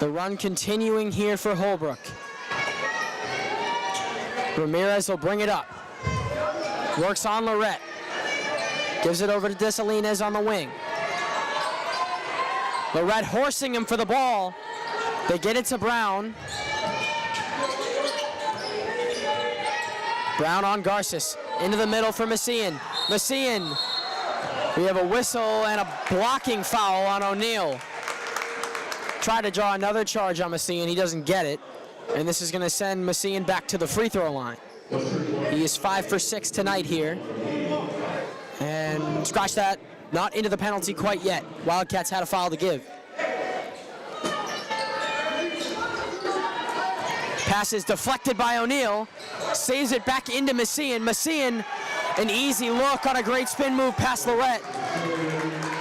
The run continuing here for Holbrook. Ramirez will bring it up. Works on Lorette. Gives it over to Desalines on the wing. Lorette horsing him for the ball. They get it to Brown. Brown on Garces. Into the middle for Messian. Messian. We have a whistle and a blocking foul on O'Neal. Tried to draw another charge on Messian. He doesn't get it. And this is going to send Messian back to the free throw line. He is is 5 for 6 tonight here. And scratch that, not into the penalty quite yet. Wildcats had a foul to give. Pass is deflected by O'Neal, saves it back into Messian. Messian, an easy look on a great spin move past Lorette.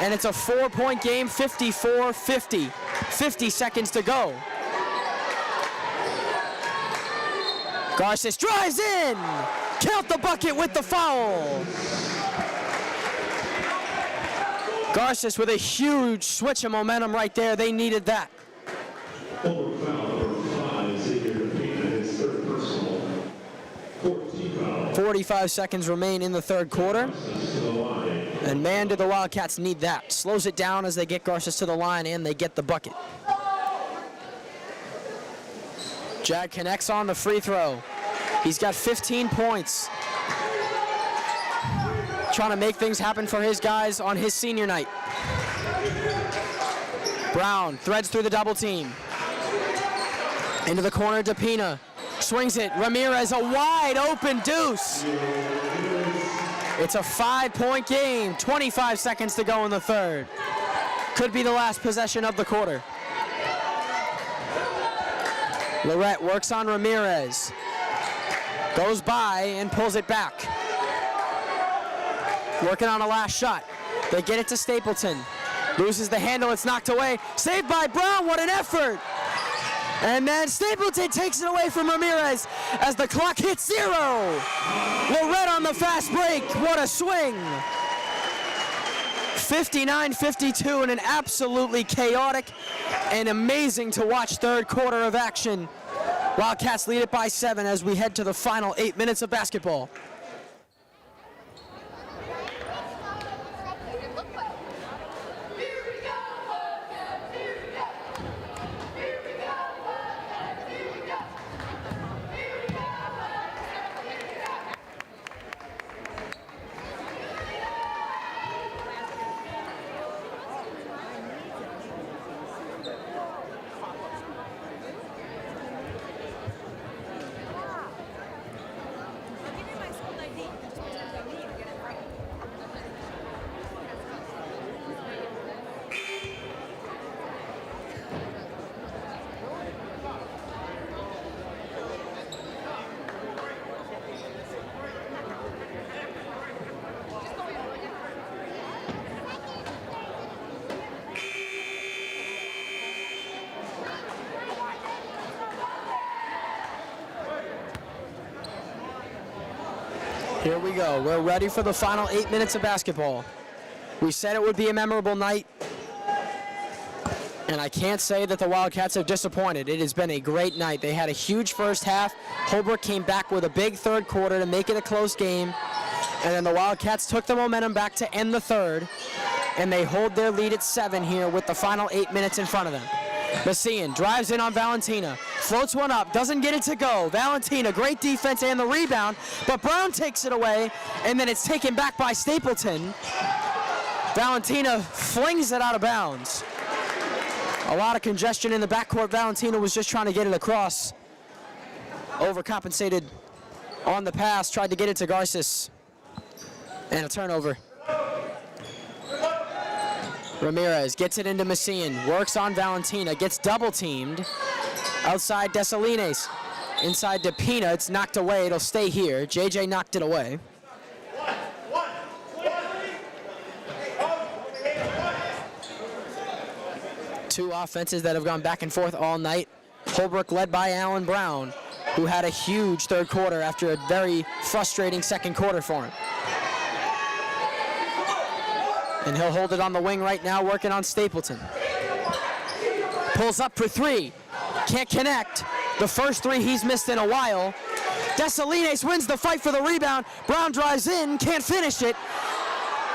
And it's a 4-point game, 54-50. 50 seconds to go. Garces drives in! Count the bucket with the foul! Garces with a huge switch of momentum right there. They needed that. Holbrook foul number 5, Xavier DePina, his third personal. 14 foul. 45 seconds remain in the third quarter. And man, do the Wildcats need that. Slows it down as they get Garces to the line and they get the bucket. Jag connects on the free throw. He's got 15 points. Trying to make things happen for his guys on his senior night. Brown threads through the double team. Into the corner, DePina swings it. Ramirez, a wide open deuce. It's a 5-point game, 25 seconds to go in the third. Could be the last possession of the quarter. Lorette works on Ramirez. Goes by and pulls it back. Working on a last shot. They get it to Stapleton. Loses the handle, it's knocked away. Saved by Brown, what an effort! And then Stapleton takes it away from Ramirez as the clock hits 0. Lorette on the fast break, what a swing! 59-52 in an absolutely chaotic and amazing to watch third quarter of action. Wildcats lead it by 7 as we head to the final 8 minutes of basketball. Here we go. We're ready for the final 8 minutes of basketball. We said it would be a memorable night, and I can't say that the Wildcats have disappointed. It has been a great night. They had a huge first half. Holbrook came back with a big third quarter to make it a close game, and then the Wildcats took the momentum back to end the third, and they hold their lead at 7 here with the final 8 minutes in front of them. Messian drives in on Valentina, floats one up, doesn't get it to go. Valentina, great defense and the rebound, but Brown takes it away, and then it's taken back by Stapleton. Valentina flings it out of bounds. A lot of congestion in the backcourt. Valentina was just trying to get it across. Overcompensated on the pass, tried to get it to Garces. And a turnover. Ramirez gets it into Messian, works on Valentina, gets double teamed. Outside Desalines, inside DePina, it's knocked away, it'll stay here. JJ knocked it away. Two offenses that have gone back and forth all night. Holbrook led by Alan Brown, who had a huge third quarter after a very frustrating second quarter for him. And he'll hold it on the wing right now, working on Stapleton. Pulls up for 3. Can't connect. The first 3 he's missed in a while. Desalines wins the fight for the rebound. Brown drives in, can't finish it.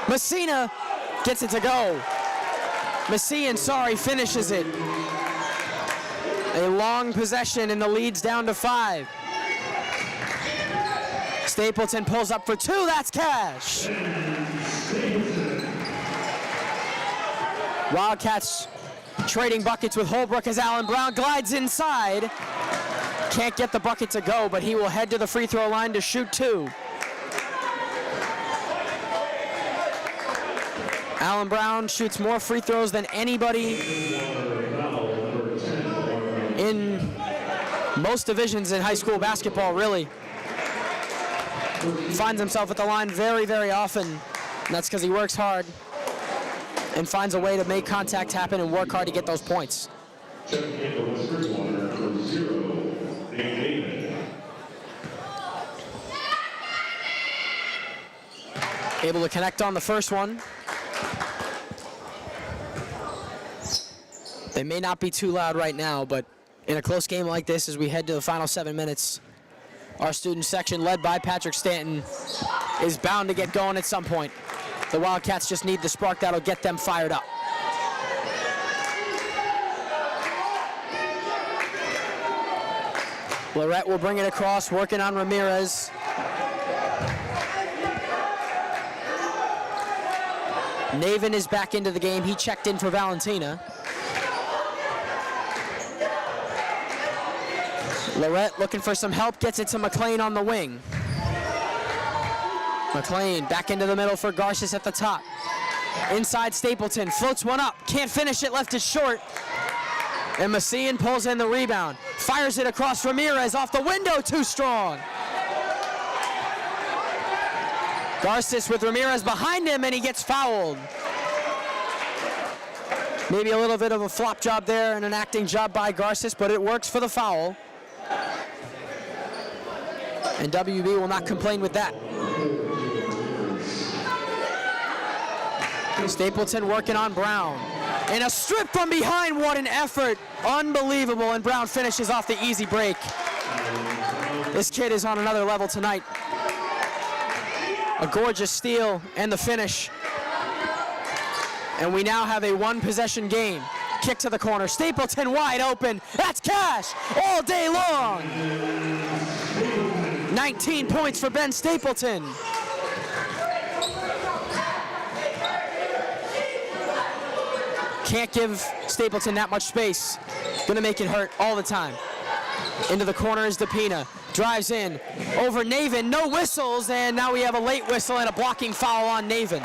Messina gets it to go. Messian, finishes it. A long possession and the lead's down to 5. Stapleton pulls up for 2, that's cash. Wildcats trading buckets with Holbrook as Alan Brown glides inside. Can't get the bucket to go, but he will head to the free throw line to shoot 2. Allen Brown shoots more free throws than anybody in most divisions in high school basketball, really. Finds himself at the line very, very often, and that's because he works hard and finds a way to make contact happen and work hard to get those points. Able to connect on the first one. They may not be too loud right now, but in a close game like this, as we head to the final 7 minutes, our student section, led by Patrick Stanton, is bound to get going at some point. The Wildcats just need the spark that'll get them fired up. Lorette will bring it across, working on Ramirez. Navin is back into the game. He checked in for Valentina. Lorette looking for some help, gets it to McLean on the wing. McLean back into the middle for Garces at the top. Inside Stapleton, floats one up, can't finish it, left it short. And Messian pulls in the rebound. Fires it across Ramirez, off the window, too strong. Garces with Ramirez behind him, and he gets fouled. Maybe a little bit of a flop job there and an acting job by Garces, but it works for the foul. And WB will not complain with that. Stapleton working on Brown. And a strip from behind, what an effort. Unbelievable, and Brown finishes off the easy break. This kid is on another level tonight. A gorgeous steal and the finish. And we now have a one-possession game. Kick to the corner, Stapleton wide open. That's cash all day long. 19 points for Ben Stapleton. Can't give Stapleton that much space. Gonna make it hurt all the time. Into the corner is DePina. Drives in, over Navin, no whistles, and now we have a late whistle and a blocking foul on Navin.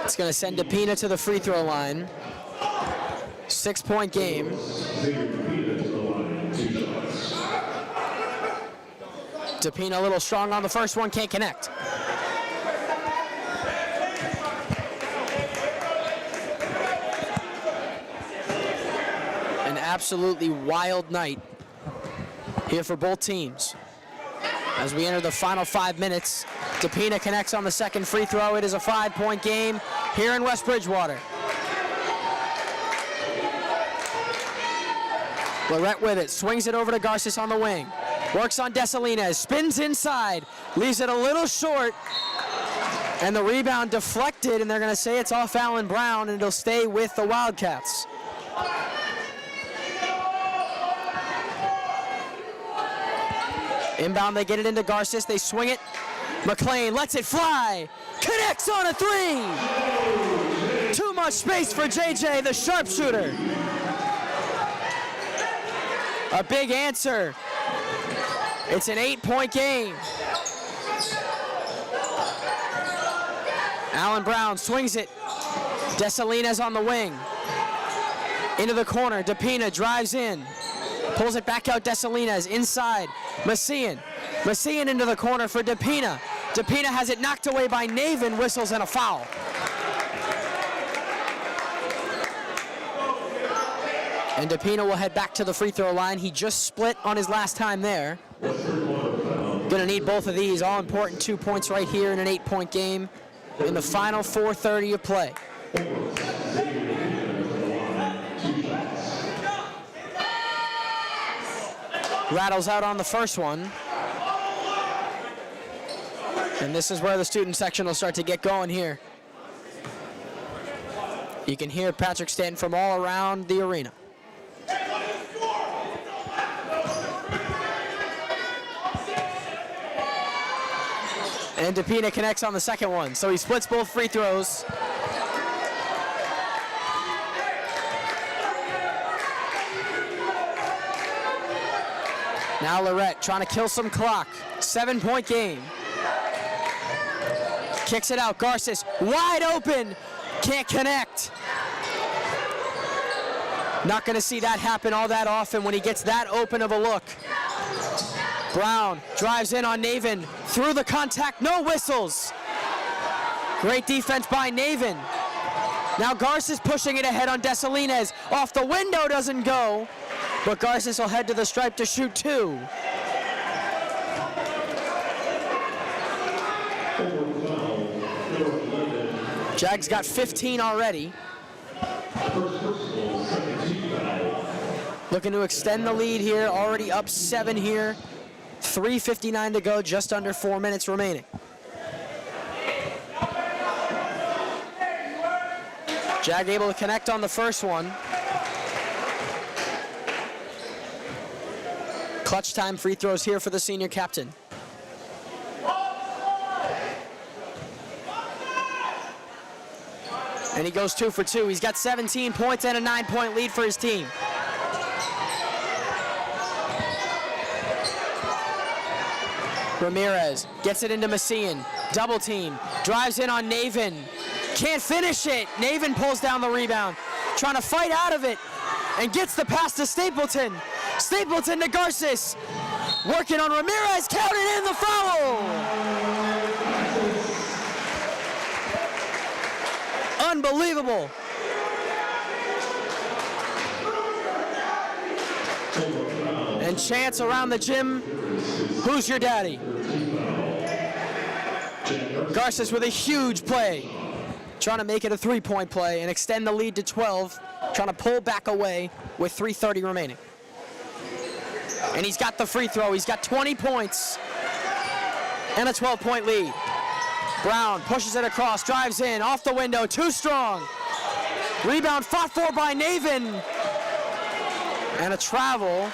It's going to send DePina to the free throw line. 6-point game. DePina a little strong on the first one, can't connect. An absolutely wild night here for both teams. As we enter the final 5 minutes, DePina connects on the second free throw. It is a 5-point game here in West Bridgewater. Lorette with it, swings it over to Garces on the wing. Works on Dessalines, spins inside, leaves it a little short, and the rebound deflected, and they're going to say it's off Allen Brown, and it'll stay with the Wildcats. Inbound, they get it into Garces, they swing it. McLean lets it fly, connects on a three. Too much space for JJ, the sharpshooter. A big answer. It's an 8-point game. Allen Brown swings it. Dessalines on the wing. Into the corner, DePina drives in. Pulls it back out, Dessalines inside. Messian into the corner for DePina. DePina has it knocked away by Navin, whistles and a foul. And DePina will head back to the free throw line. He just split on his last time there. Gonna need both of these, all important 2 points right here in an 8-point game in the final 4:30 of play. Rattles out on the first one. And this is where the student section will start to get going here. You can hear Patrick Stanton from all around the arena. And DePina connects on the second one, so he splits both free throws. Now Lorette trying to kill some clock. 7-point game. Kicks it out. Garces wide open. Can't connect. Not going to see that happen all that often when he gets that open of a look. Brown drives in on Navin. Through the contact. No whistles. Great defense by Navin. Now Garces pushing it ahead on Desalines. Off the window, doesn't go. But Garces will head to the stripe to shoot 2. Jags got 15 already. Looking to extend the lead here, already up 7 here. 3:59 to go, just under 4 minutes remaining. Jag able to connect on the first one. Clutch time free throws here for the senior captain. And he goes 2 for 2. He's got 17 points and a 9-point lead for his team. Ramirez gets it into Messian. Double team. Drives in on Navin. Can't finish it. Navin pulls down the rebound. Trying to fight out of it. And gets the pass to Stapleton. Stapleton to Garces. Working on Ramirez. Counted in the foul. Unbelievable. And chants around the gym. Who's your daddy? Garces with a huge play. Trying to make it a 3-point play and extend the lead to 12. Trying to pull back away with 3:30 remaining. And he's got the free throw. He's got 20 points and a 12-point lead. Brown pushes it across, drives in, off the window, too strong. Rebound fought for by Navin. And a travel.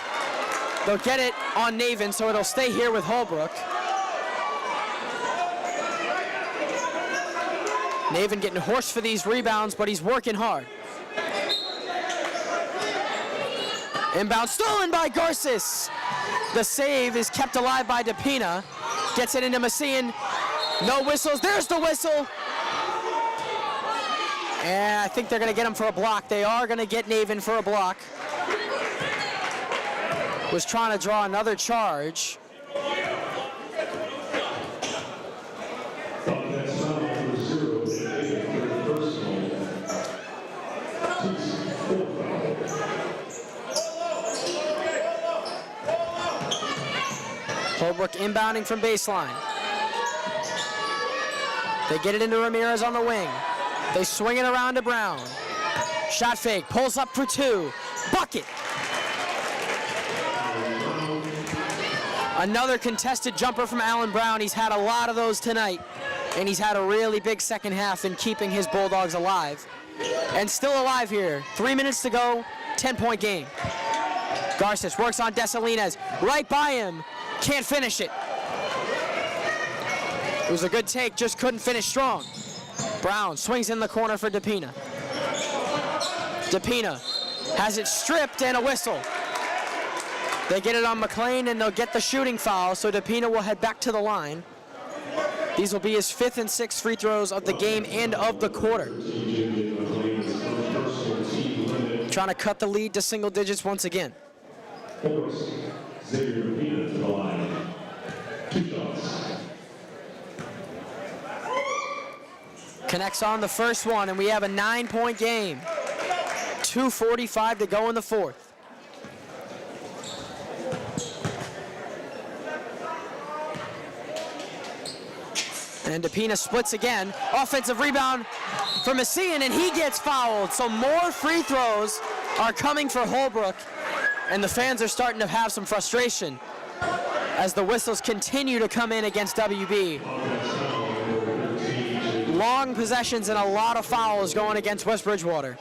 They'll get it on Navin, so it'll stay here with Holbrook. Navin getting hoarse for these rebounds, but he's working hard. Inbound stolen by Garces. The save is kept alive by DePina. Gets it into Messian. No whistles. There's the whistle. And I think they're going to get him for a block. They are going to get Navin for a block. Was trying to draw another charge. Holbrook inbounding from baseline. They get it into Ramirez on the wing. They swing it around to Brown. Shot fake, pulls up for 2. Bucket! Another contested jumper from Allen Brown. He's had a lot of those tonight. And he's had a really big second half in keeping his Bulldogs alive. And still alive here. 3 minutes to go, 10-point game. Garces works on Desalines. Right by him. Can't finish it. It was a good take, just couldn't finish strong. Brown swings in the corner for DePina. DePina has it stripped and a whistle. They get it on McLean and they'll get the shooting foul, so DePina will head back to the line. These will be his 5th and 6th free throws of the game and of the quarter. Trying to cut the lead to single digits once again. Xavier DePina to the line. 2 shots. Connects on the first one, and we have a 9-point game. 2:45 to go in the 4th. And DePina splits again. Offensive rebound for Messian, and he gets fouled. So more free throws are coming for Holbrook, and the fans are starting to have some frustration as the whistles continue to come in against WB. Long possessions and a lot of fouls going against West Bridgewater.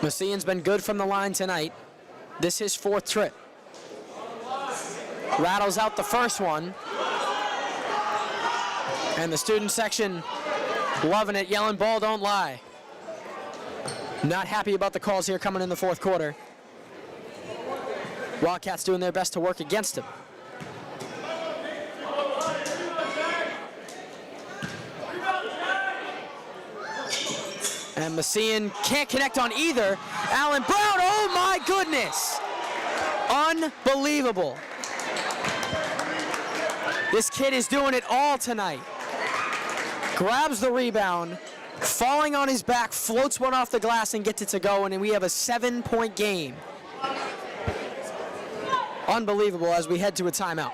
Messian's been good from the line tonight. This is his 4th trip. Rattles out the first one. And the student section loving it, yelling, "Ball don't lie." Not happy about the calls here coming in the 4th quarter. Wildcats doing their best to work against him. And Messian can't connect on either. Allen Brown, oh my goodness! Unbelievable. This kid is doing it all tonight. Grabs the rebound, falling on his back, floats one off the glass and gets it to go, and we have a 7-point game. Unbelievable as we head to a timeout.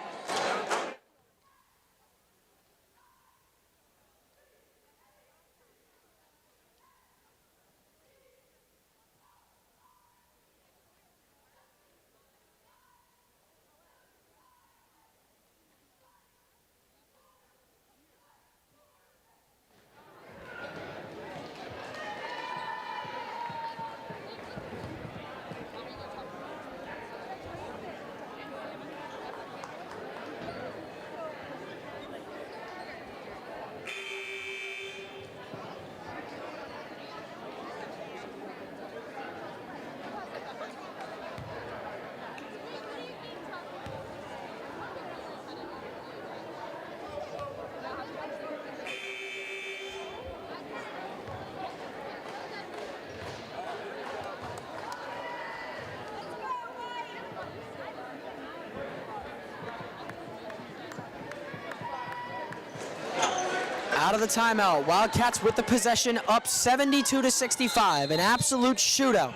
Out of the timeout, Wildcats with the possession, up 72-65, an absolute shootout.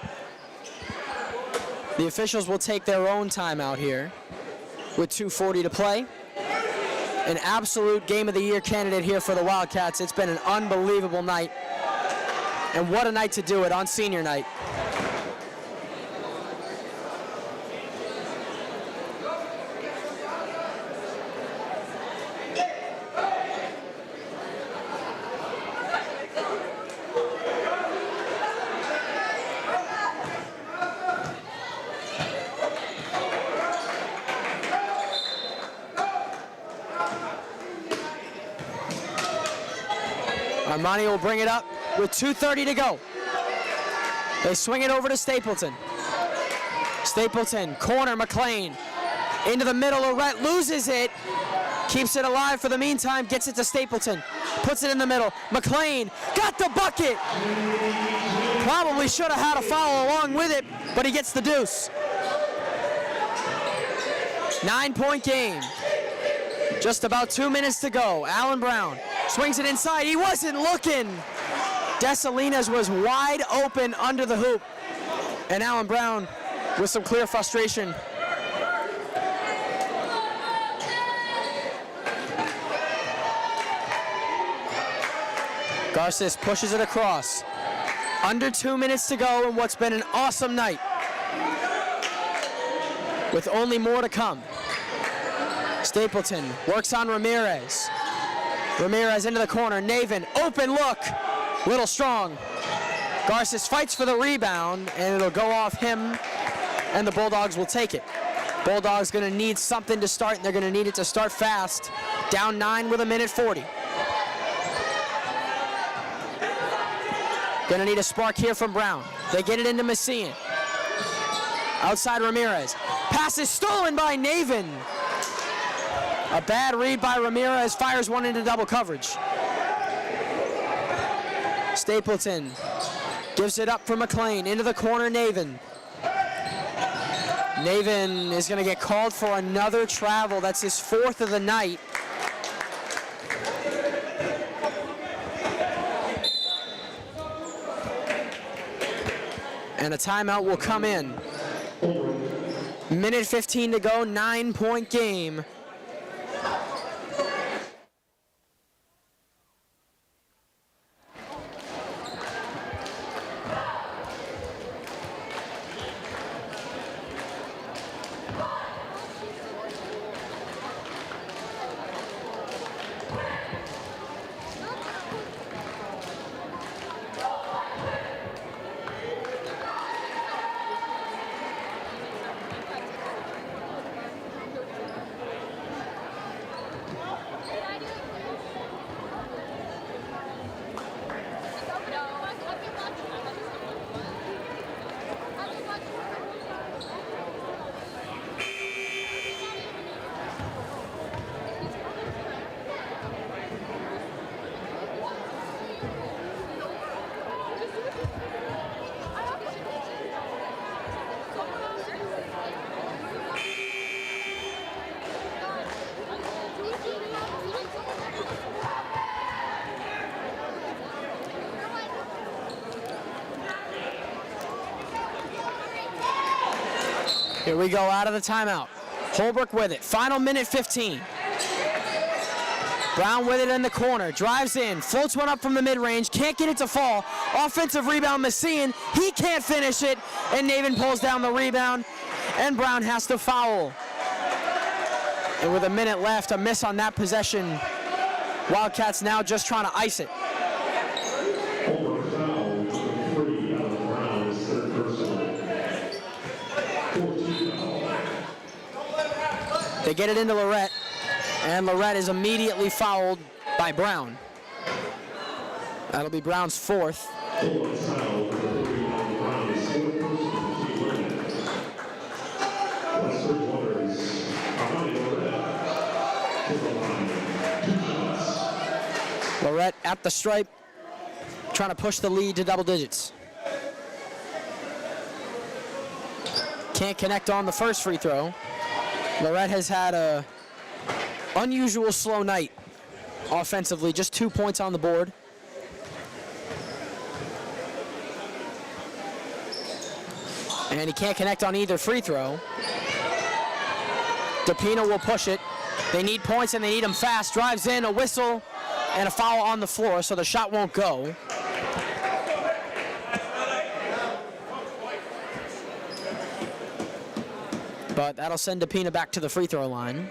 The officials will take their own timeout here with 2:40 to play. An absolute Game of the Year candidate here for the Wildcats. It's been an unbelievable night, and what a night to do it on senior night. Armani will bring it up with 2:30 to go. They swing it over to Stapleton. Stapleton, corner, McLean. Into the middle, Lorette loses it. Keeps it alive for the meantime, gets it to Stapleton. Puts it in the middle. McLean got the bucket. Probably should have had a foul along with it, but he gets the deuce. 9-point game. Just about 2 minutes to go. Allen Brown swings it inside. He wasn't looking. Desalinas was wide open under the hoop. And Allen Brown with some clear frustration. Garces pushes it across. Under 2 minutes to go in what's been an awesome night. With only more to come. Stapleton works on Ramirez. Ramirez into the corner. Navin, open look. Little strong. Garces fights for the rebound, and it'll go off him, and the Bulldogs will take it. Bulldogs going to need something to start, and they're going to need it to start fast. Down 9 with 1:40. Going to need a spark here from Brown. They get it into Messian. Outside Ramirez. Pass is stolen by Navin. A bad read by Ramirez, fires one into double coverage. Stapleton gives it up for McLean, into the corner, Navin. Navin is going to get called for another travel. That's his 4th of the night. And a timeout will come in. 1:15 to go, 9-point game. Here we go out of the timeout. Holbrook with it. Final minute 15. Brown with it in the corner. Drives in. Floats one up from the mid-range. Can't get it to fall. Offensive rebound, Messian. He can't finish it. And Navin pulls down the rebound. And Brown has to foul. And with a minute left, a miss on that possession. Wildcats now just trying to ice it. Holbrook foul, number 3 out of Brown's third personal. 14 foul. They get it into Lorette, and Lorette is immediately fouled by Brown. That'll be Brown's fourth. Holbrook foul, number 3 out of Brown's fourth personal. Team limit. West Bridgewater's Amani Lorette to the line. 2 shots. Lorette at the stripe, trying to push the lead to double digits. Can't connect on the first free throw. Lorette has had a unusual slow night offensively, just 2 points on the board. And he can't connect on either free throw. DePina will push it. They need points and they need them fast. Drives in, a whistle, and a foul on the floor, so the shot won't go. But that'll send DePina back to the free throw line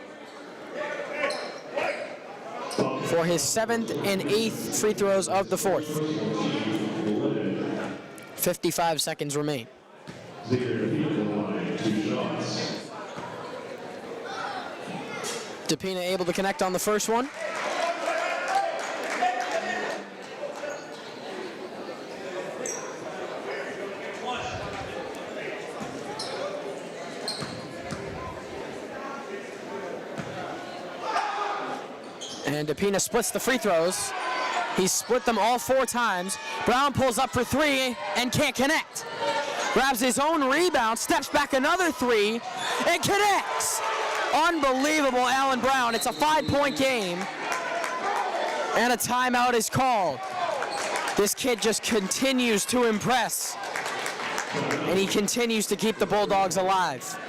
for his 7th and 8th free throws of the 4th. 55 seconds remain. DePina able to connect on the first one. And DePina splits the free throws. He's split them all 4 times. Brown pulls up for 3 and can't connect. Grabs his own rebound, steps back another 3, and connects. Unbelievable, Allen Brown. It's a 5-point game, and a timeout is called. This kid just continues to impress, and he continues to keep the Bulldogs alive.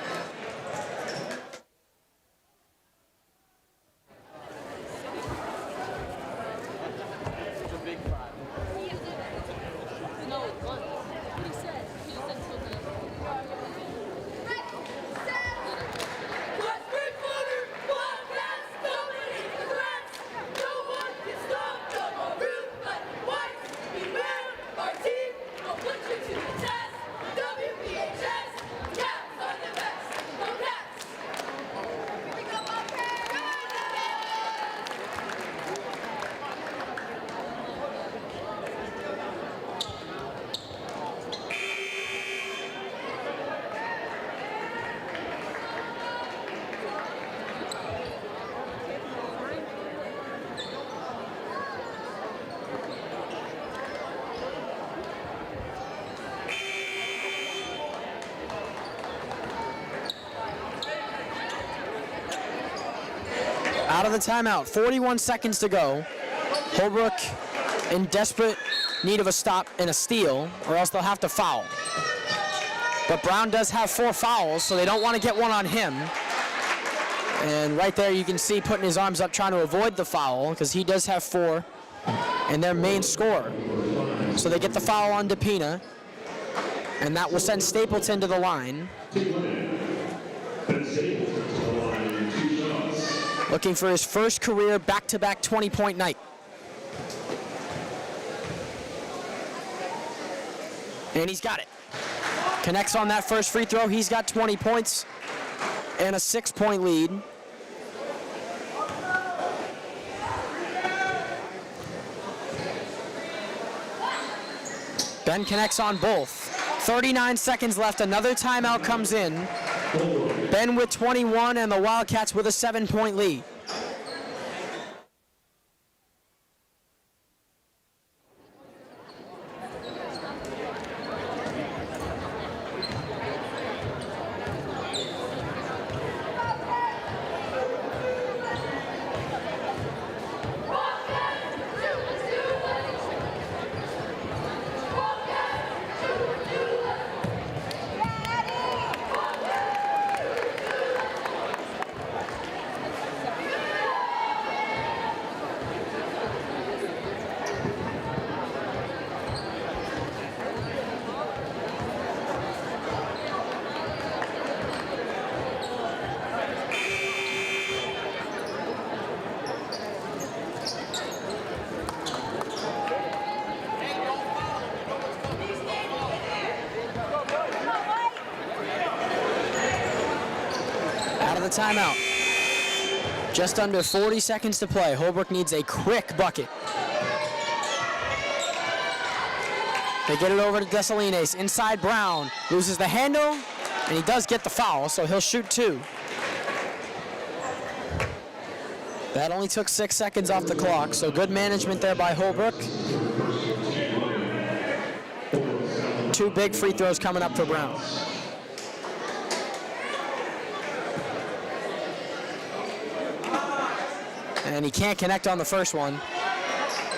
Out of the timeout, 41 seconds to go. Holbrook in desperate need of a stop and a steal, or else they'll have to foul. But Brown does have 4 fouls, so they don't want to get one on him. And right there you can see putting his arms up trying to avoid the foul, because he does have 4 and their main scorer. So they get the foul on DePina, and that will send Stapleton to the line. Looking for his first career back-to-back 20-point night. And he's got it. Connects on that first free throw. He's got 20 points and a 6-point lead. Ben connects on both. 39 seconds left. Another timeout comes in. Ben with 21 and the Wildcats with a 7-point lead. Another timeout. Just under 40 seconds to play. Holbrook needs a quick bucket. They get it over to Desalines. Inside Brown. Loses the handle, and he does get the foul, so he'll shoot 2. That only took 6 seconds off the clock, so good management there by Holbrook. 2 big free throws coming up for Brown. And he can't connect on the first one.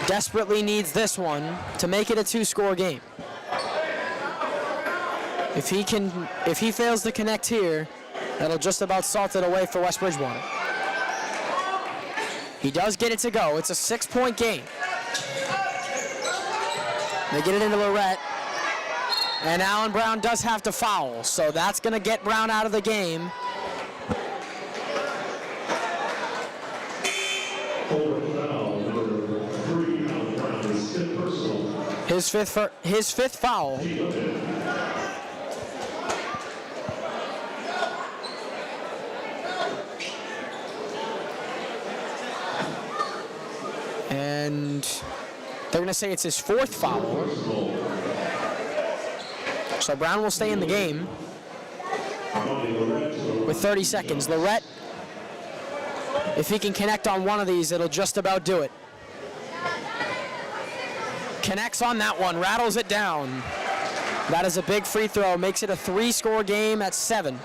Desperately needs this one to make it a 2-score game. If he fails to connect here, that'll just about salt it away for West Bridgewater. He does get it to go. It's a 6-point game. They get it into Lorette. And Allen Brown does have to foul, so that's going to get Brown out of the game. His fifth foul. And they're going to say it's his 4th foul. So Brown will stay in the game with 30 seconds. Lorette, if he can connect on one of these, it'll just about do it. Connects on that one, rattles it down. That is a big free throw, makes it a 3-score game at 7.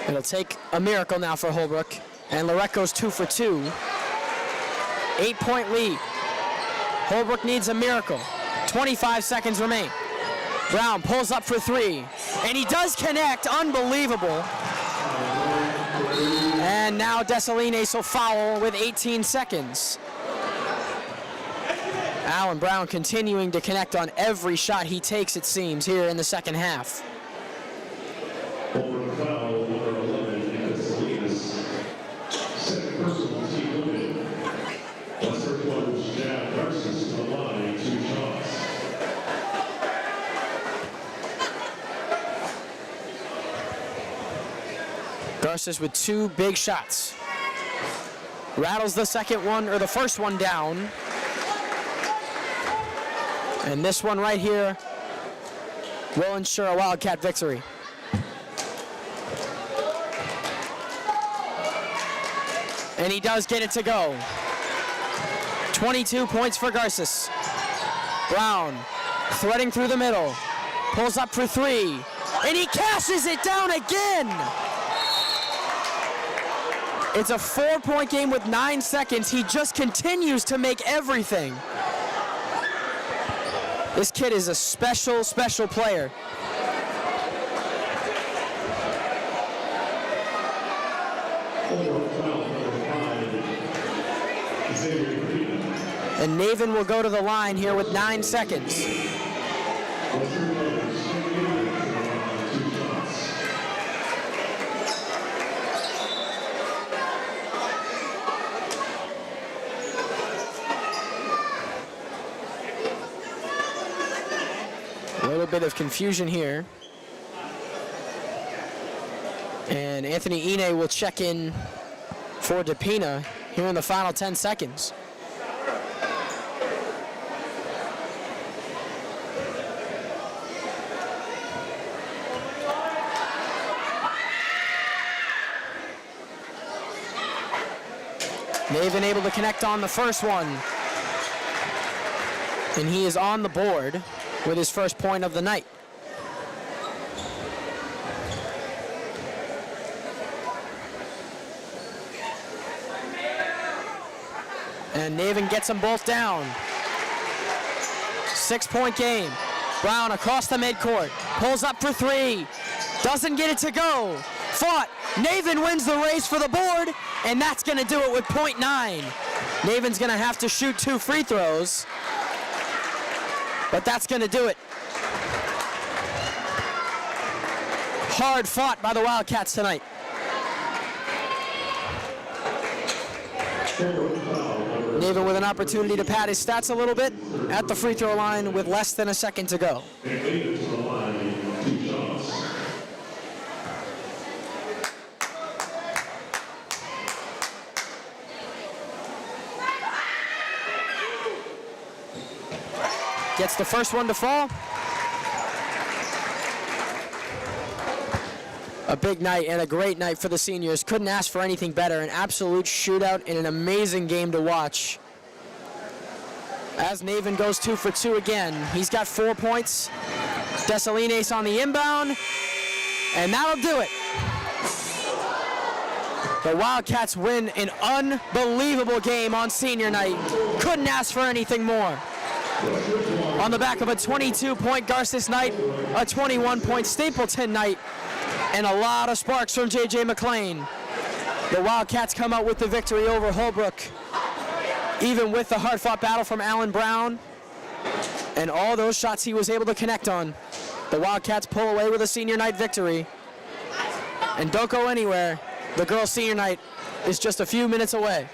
It'll take a miracle now for Holbrook, and Lorette goes 2 for 2. 8-point lead. Holbrook needs a miracle. 25 seconds remain. Brown pulls up for 3, and he does connect. Unbelievable. And now Desalines will foul with 18 seconds. Allen Brown continuing to connect on every shot he takes, it seems, here in the second half. Garces with 2 big shots. Rattles the first one down. And this one right here will ensure a Wildcat victory. And he does get it to go. 22 points for Garces. Brown threading through the middle. Pulls up for 3. And he cashes it down again. It's a 4-point game with 9 seconds. He just continues to make everything. This kid is a special, special player. And Navin will go to the line here with 9 seconds. A little bit of confusion here. And Anthony Ine will check in for DePina here in the final 10 seconds. Navin able to connect on the first one. And he is on the board with his first point of the night. And Navin gets them both down. 6-point game. Brown across the midcourt. Pulls up for 3. Doesn't get it to go. Fought. Navin wins the race for the board, and that's going to do it with .9. Navin's going to have to shoot 2 free throws, but that's going to do it. Hard fought by the Wildcats tonight. Naven with an opportunity to pad his stats a little bit at the free throw line with less than a second to go. And Naven to the line, 2 shots. Gets the first one to fall. A big night and a great night for the seniors. Couldn't ask for anything better. An absolute shootout and an amazing game to watch. As Naven goes 2 for 2 again. He's got 4 points. Desalines on the inbound. And that'll do it. The Wildcats win an unbelievable game on senior night. Couldn't ask for anything more. On the back of a 22-point Garces night, a 21-point Stapleton night, and a lot of sparks from J.J. McLean. The Wildcats come out with the victory over Holbrook, even with the hard-fought battle from Allen Brown and all those shots he was able to connect on. The Wildcats pull away with a senior night victory. And don't go anywhere. The girls' senior night is just a few minutes away.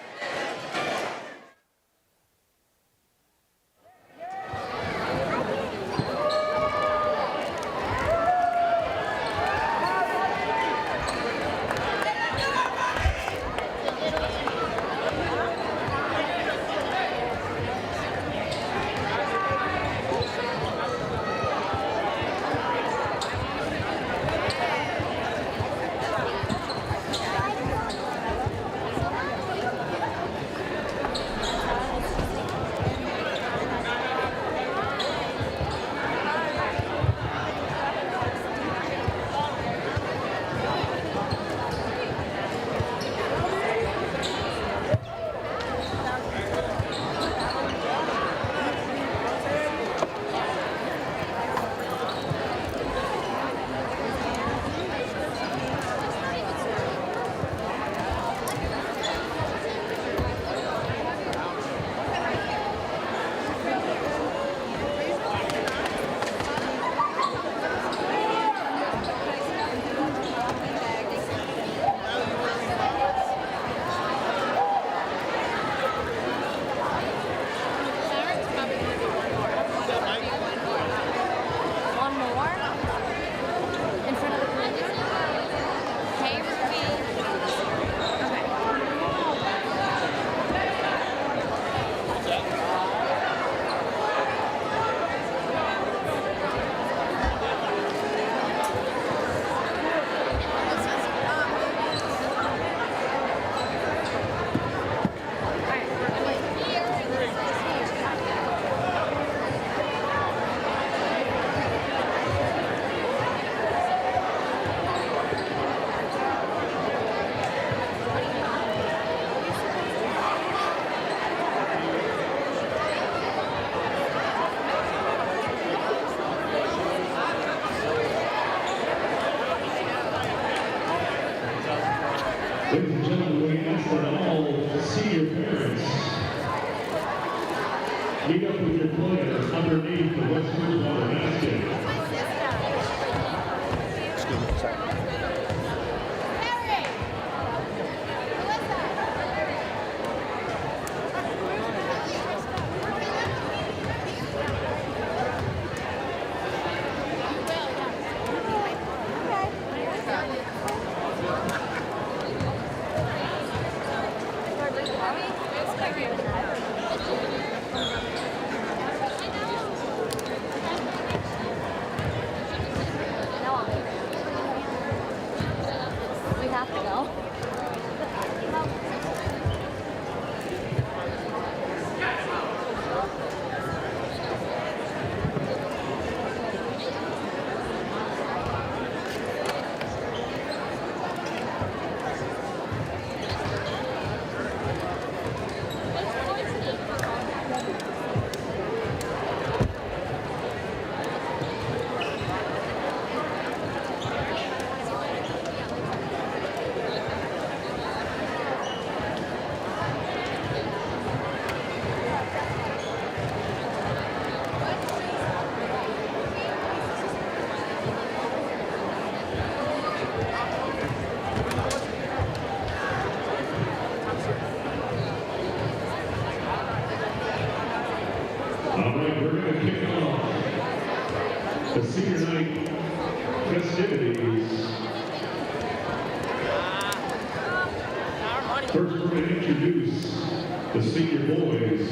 Ladies and gentlemen, we ask that all senior parents meet up with your player underneath the West Bridgewater basket. We have to go. First, we're going to introduce the senior boys.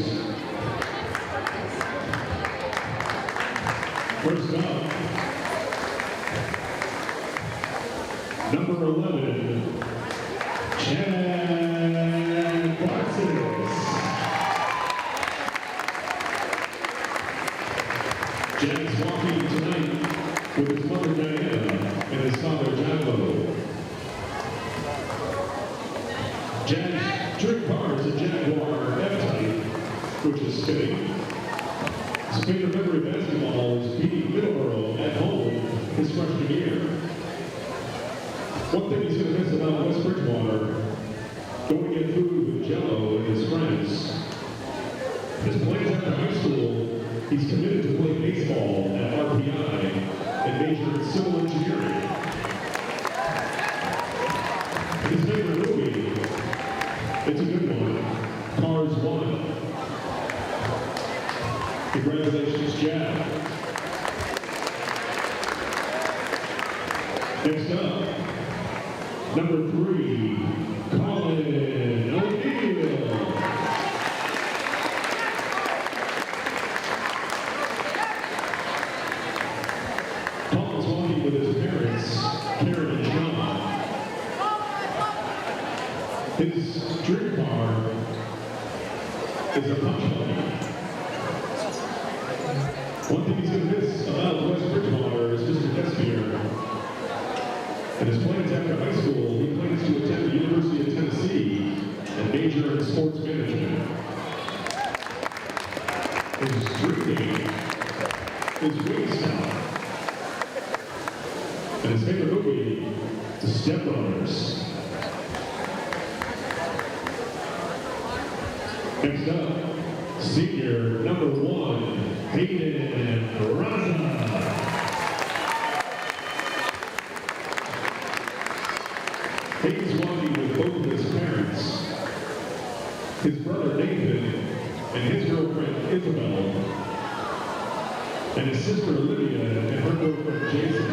First up, number 11, Chad Varsity. Chad's walking tonight with his mother Diana and his father Jumbo. Chad's drink car is a Jaguar F-Type, which is fitting. His favorite memory of basketball is beating Middleborough at home his freshman year. One thing he's going to miss about West Bridgewater, going to get food with Jello and his friends. His plans after high school, he's committed to play baseball at RPI and major in civil engineering. His favorite movie, it's a good one, Cars 1. Congratulations, Jack. Next up, number 3, Colin O'Neill. Colin's walking with his parents, Karen and John. His dream car is a punch buggy. One thing he's going to miss about West Bridgewater is Mr. Despier. And his plans after high school, he plans to attend the University of Tennessee and major in sports management. His dream game is Wingstop. And his favorite movie is Step Brothers. Next up, senior number 1, Hayden Raza. Hayden's walking with both of his parents, his brother Nathan, and his girlfriend Isabel, and his sister Olivia and her boyfriend Jason.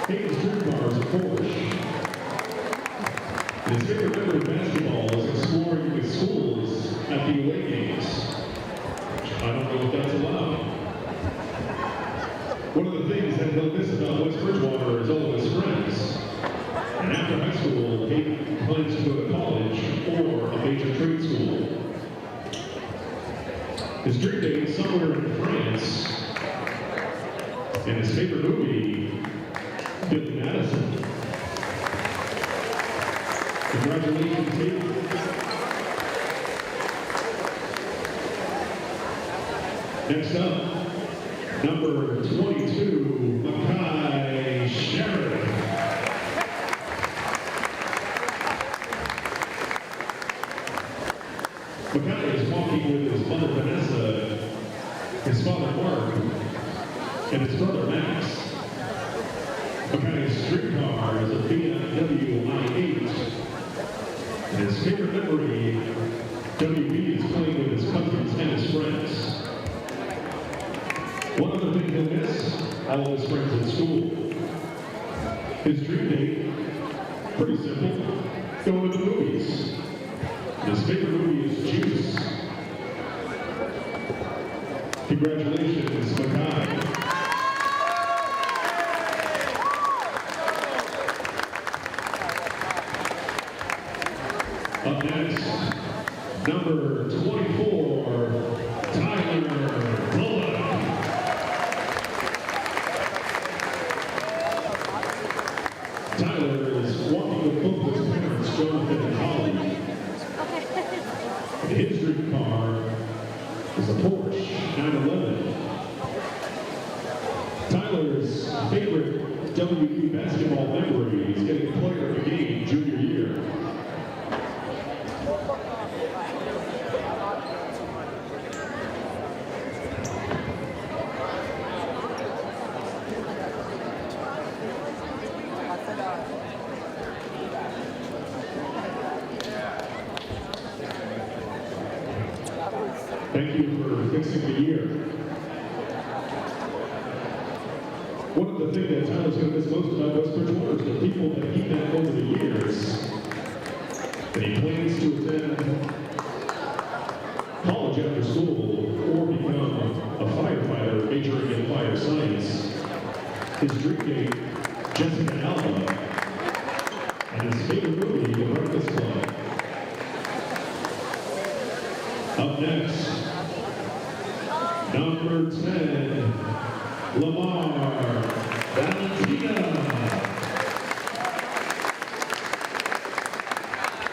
Hayden's dream car is a Porsche. His favorite memory of basketball is exploring the schools at the away games. I don't know if that's allowed. One of the things that he'll miss about West Bridgewater is all of his friends. And after high school, he plans to go to college or a major trade school. His dream date is somewhere in France. And his favorite movie, Billy Madison. Congratulations, Hayden. Next up, number 22, Makai Sheriff. Makai is walking with his mother Vanessa, his father Mark, and his brother Max. Makai's street car is a BMW i8. And his favorite memory, WB, is playing with his cousins and his friends. One other thing he'll miss, all of his friends at school. His dream date, pretty simple, go to the movies. His favorite movie is Juice. Congratulations, Makai. Up next, number 24, Tyler Bullock. Tyler is walking with both his parents, Jonathan and Holly. And his dream car is a Porsche 911. Tyler's favorite WU basketball memory is getting player of the game junior year. Thank you for fixing the year. One of the things that Tyler's going to miss most about West Bridgewater is the people that he met over the years. and he plans to attend college after school or become a firefighter majoring in fire science. His dream date, Jessica Alba, and his favorite movie, The Breakfast Club. Up next, number 10, Lamar Valentina.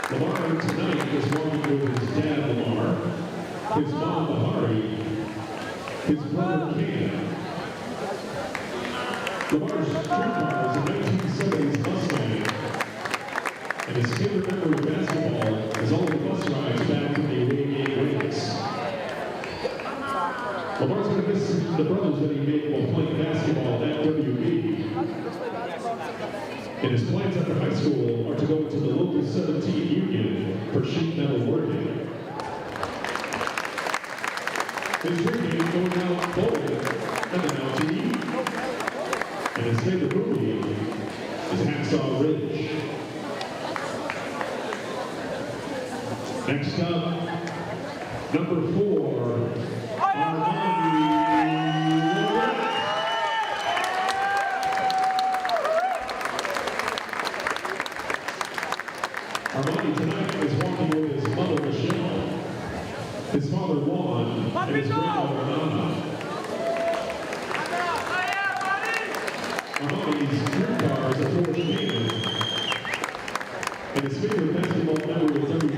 Lamar tonight is walking with his dad, Lamar, his mom, Bahari, his brother, Cam. Lamar's dream car is a 1970s Mustang, and his favorite memory of basketball is all the bus rides back to the away game wins. Lamar's going to miss the brothers that he made while playing basketball at WB. And his plans after high school are to go into the local 17 union for sheet metal working. His dream game going out bowling and then out to eat. And his favorite movie is Hacksaw Ridge. Next up, number 4, Armani. Armani tonight is walking with his mother, Michelle, his father, Juan, and his grandmother, Nana. Armani's dream car is a Porsche Cayman, and his favorite basketball memory of WB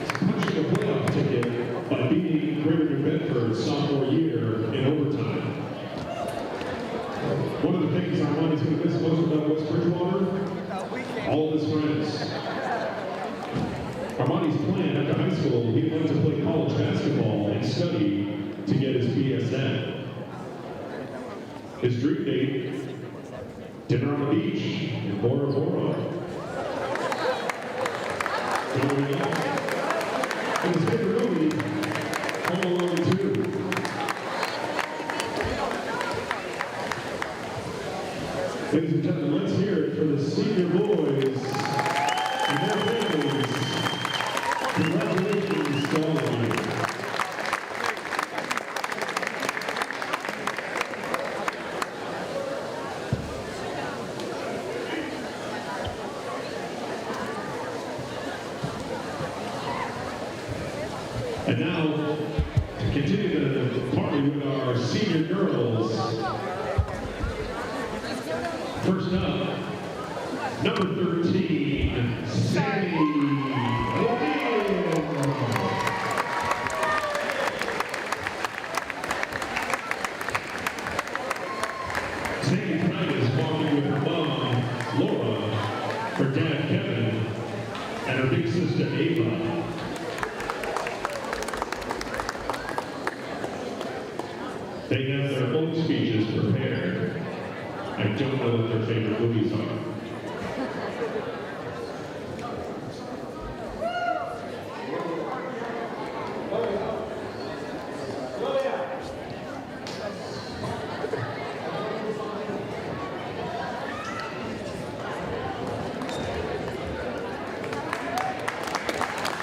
is punching a playoff ticket by beating Greater New Bedford's sophomore year in overtime. One of the things Armani's going to miss most about West Bridgewater, all of his friends. Armani's plan after high school, he'd like to play college basketball and study to get his BSN. His dream date, dinner on the beach in Bora Bora. And his favorite movie, Home Alone 2. Ladies and gentlemen, let's hear it for the senior boys and their families. Congratulations to all of you. And now, to continue the party with our senior girls. First up, number 13, Sandy O'Neill. Sandy tonight is walking with her mom, Laura, her dad, Kevin, and her big sister, Ava. They have their own speeches prepared. I don't know what their favorite movies are.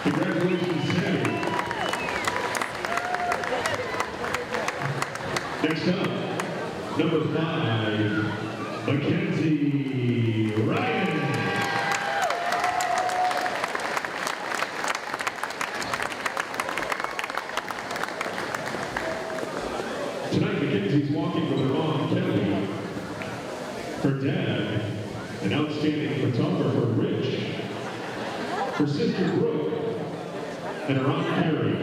Congratulations, Sammy. Next up, number 5, Mackenzie Ryan. Tonight, Mackenzie's walking with her mom, Kelly, her dad, an outstanding photographer, Rich, her sister, Brooke, and her aunt, Carrie.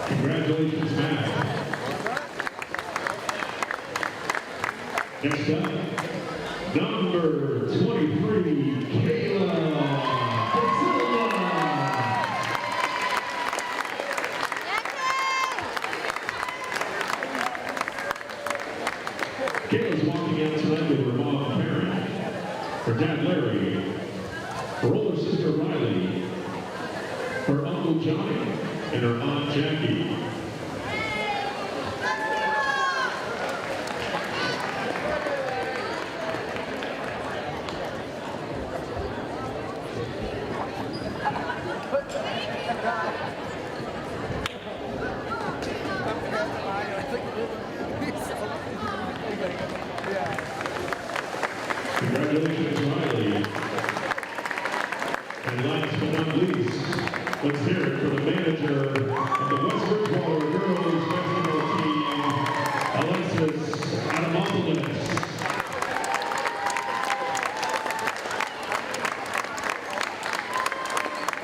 Congratulations, Matt. Next up, number 23, Kayla Silva. Kayla's walking out tonight with her mom, Karen, her dad, Larry, her older sister Riley, her uncle Johnny, and her aunt Jackie. Congratulations, Riley. And last but not least, let's hear it for the manager of the West Bridgewater Girls Basketball Team, Alexis Adamopoulos.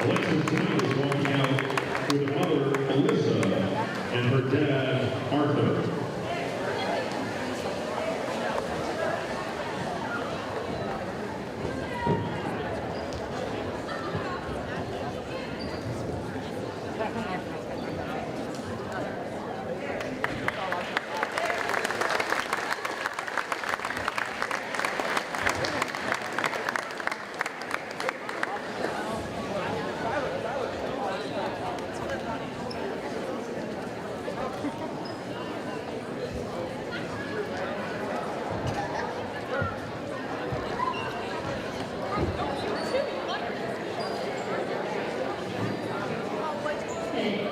Alexis tonight is walking out with her mother, Alyssa, and her dad, Arthur.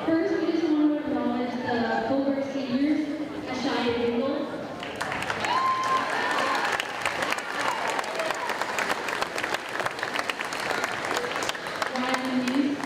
First, we just want to acknowledge the Holbrook seniors, Ashaya Dingle, Ryan Hughes,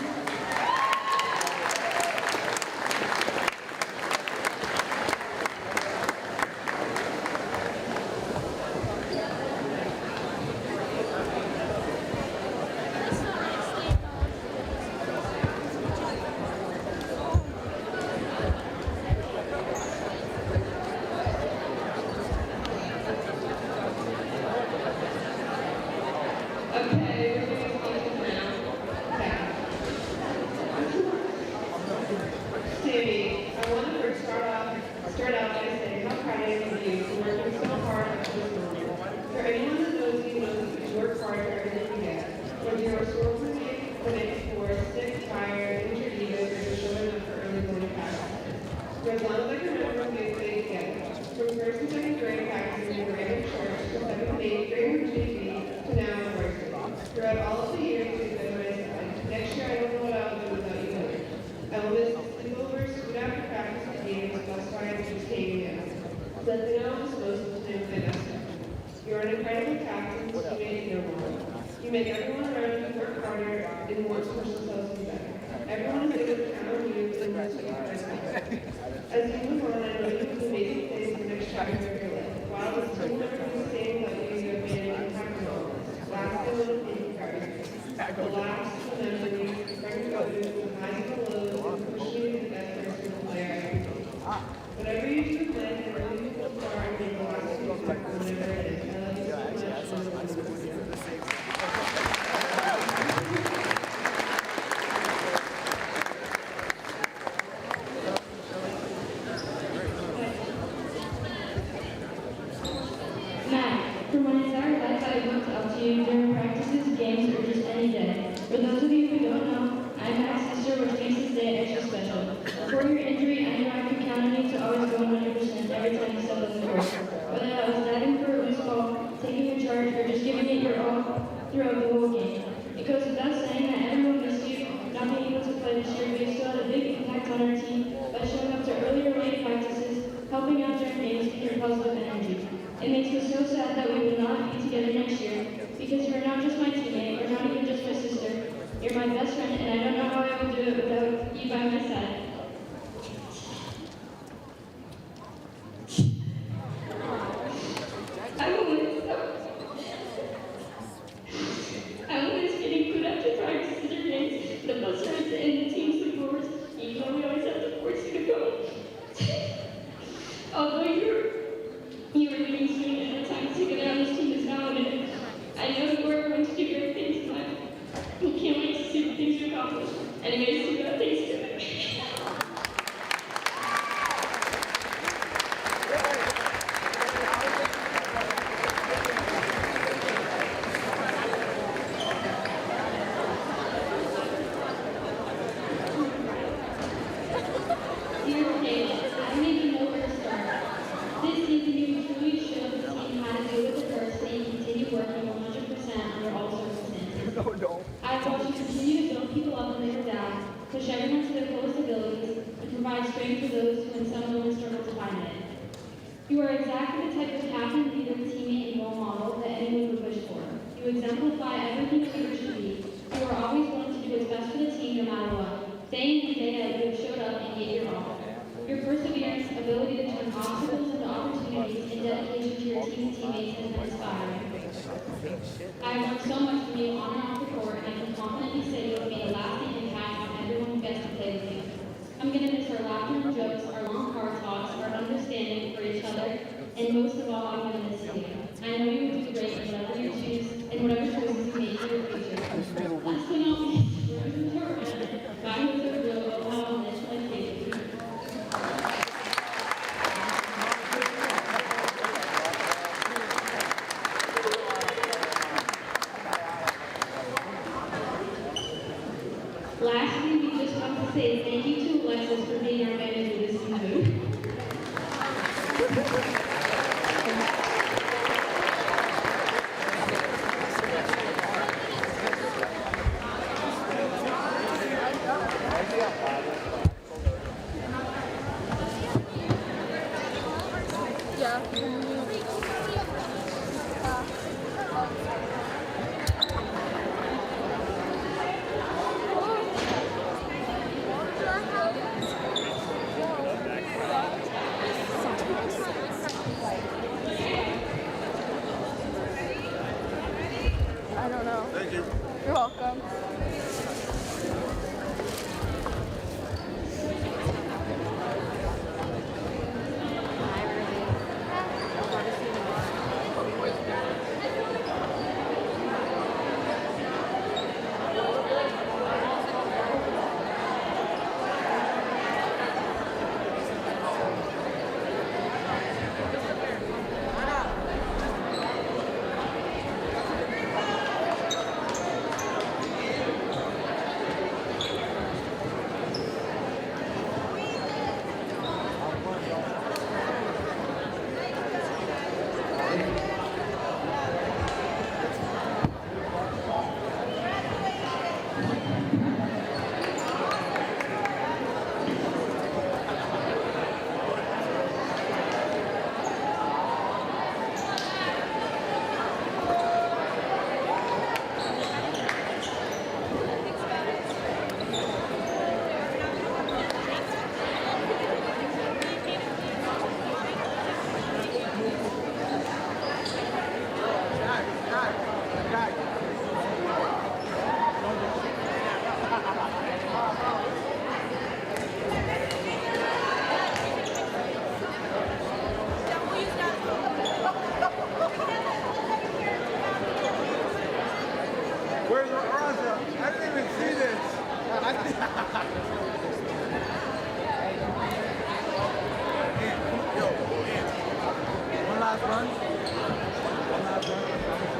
okay, we're doing closing now. Okay. Sammy, I want to first start out by saying how proud I am of you for working so hard at this moment. For anyone that knows you knows that you work hard for everything you get. Whether you're a sore clinic or sick, tired, injured egos, or just showing up for early morning practice. For as long as I can remember, we have played together. From first and second grade practicing in random church to seventh and eighth grade in JV to now in Varsity. Throughout all of the years, you've been by my side. Next year, I don't know what I'll do without you, Heather. I will miss sleepovers, food after practice, and games, bus rides, and staying in. Let me know who's most to know my best friend. You're an incredible captain, teammate, and no one. You make everyone around you work harder and more to push themselves to be better. Everyone is able to count on you and want to be better. As you move on, I know you have amazing things for the next chapter of your life. While the school never be the same without you, you have made an impact on all of us. Last, I want to thank you for everything. The laughs, the memories, the friends go through, the highs and the lows, and pushing you to be the best person and player I can be. Whatever you do in life, I really hope you far and make the last impact on whatever it is. I love you so much. And I love you. Matt, for my entire life I've looked up to you during practices, games, or just any day. For those of you who don't know, I'm Matt's sister, which makes this day extra special. Before your injury, I knew I could count on you to always go 100% every time you stepped on the court. Whether that was diving for a loose ball, taking a charge, or just giving it your all throughout the whole game. It goes without saying that everyone missed you, not being able to play this year, but you still had a big impact on our team by showing up to earlier late practices, helping out during games, and your positive energy. It makes me so sad that we will not be together next year, because you're not just my teammate, or not even just my sister. You're my best friend, and I don't know how I will do it without you by my side. I will miss getting food after practices or games, the bus rides, and the team sleepovers, even though we always have to force you to go. Although you were leaving soon, and our time together on this team is now push everyone to their fullest abilities, and provide strength to those who in some moments struggle to find it. You are exactly the type of captain, leader, teammate, and role model that anyone would wish for. You exemplify everything a leader should be. You are always willing to do what's best for the team no matter what. Day in and day out, you have showed up and gave your all. Your perseverance, ability to turn obstacles into opportunities, and dedication to your team and teammates has been inspiring. I have learned so much from you on and off the court, and I can confidently say you have made a lasting impact on everyone who gets to play with you. I'm going to miss our laughter and jokes, our long car talks, our understanding for each other, and most of all, I'm going to miss you. I know you will do great in whatever you choose, and whatever choices you make in your future. Last but not least, God who is a real Oklahoma national education. Lastly, we just want to say thank you to Alexis for being our manager this season. I don't know. Thank you. You're welcome. Where's Raza? I didn't even see this. Yo, one last run. One last run.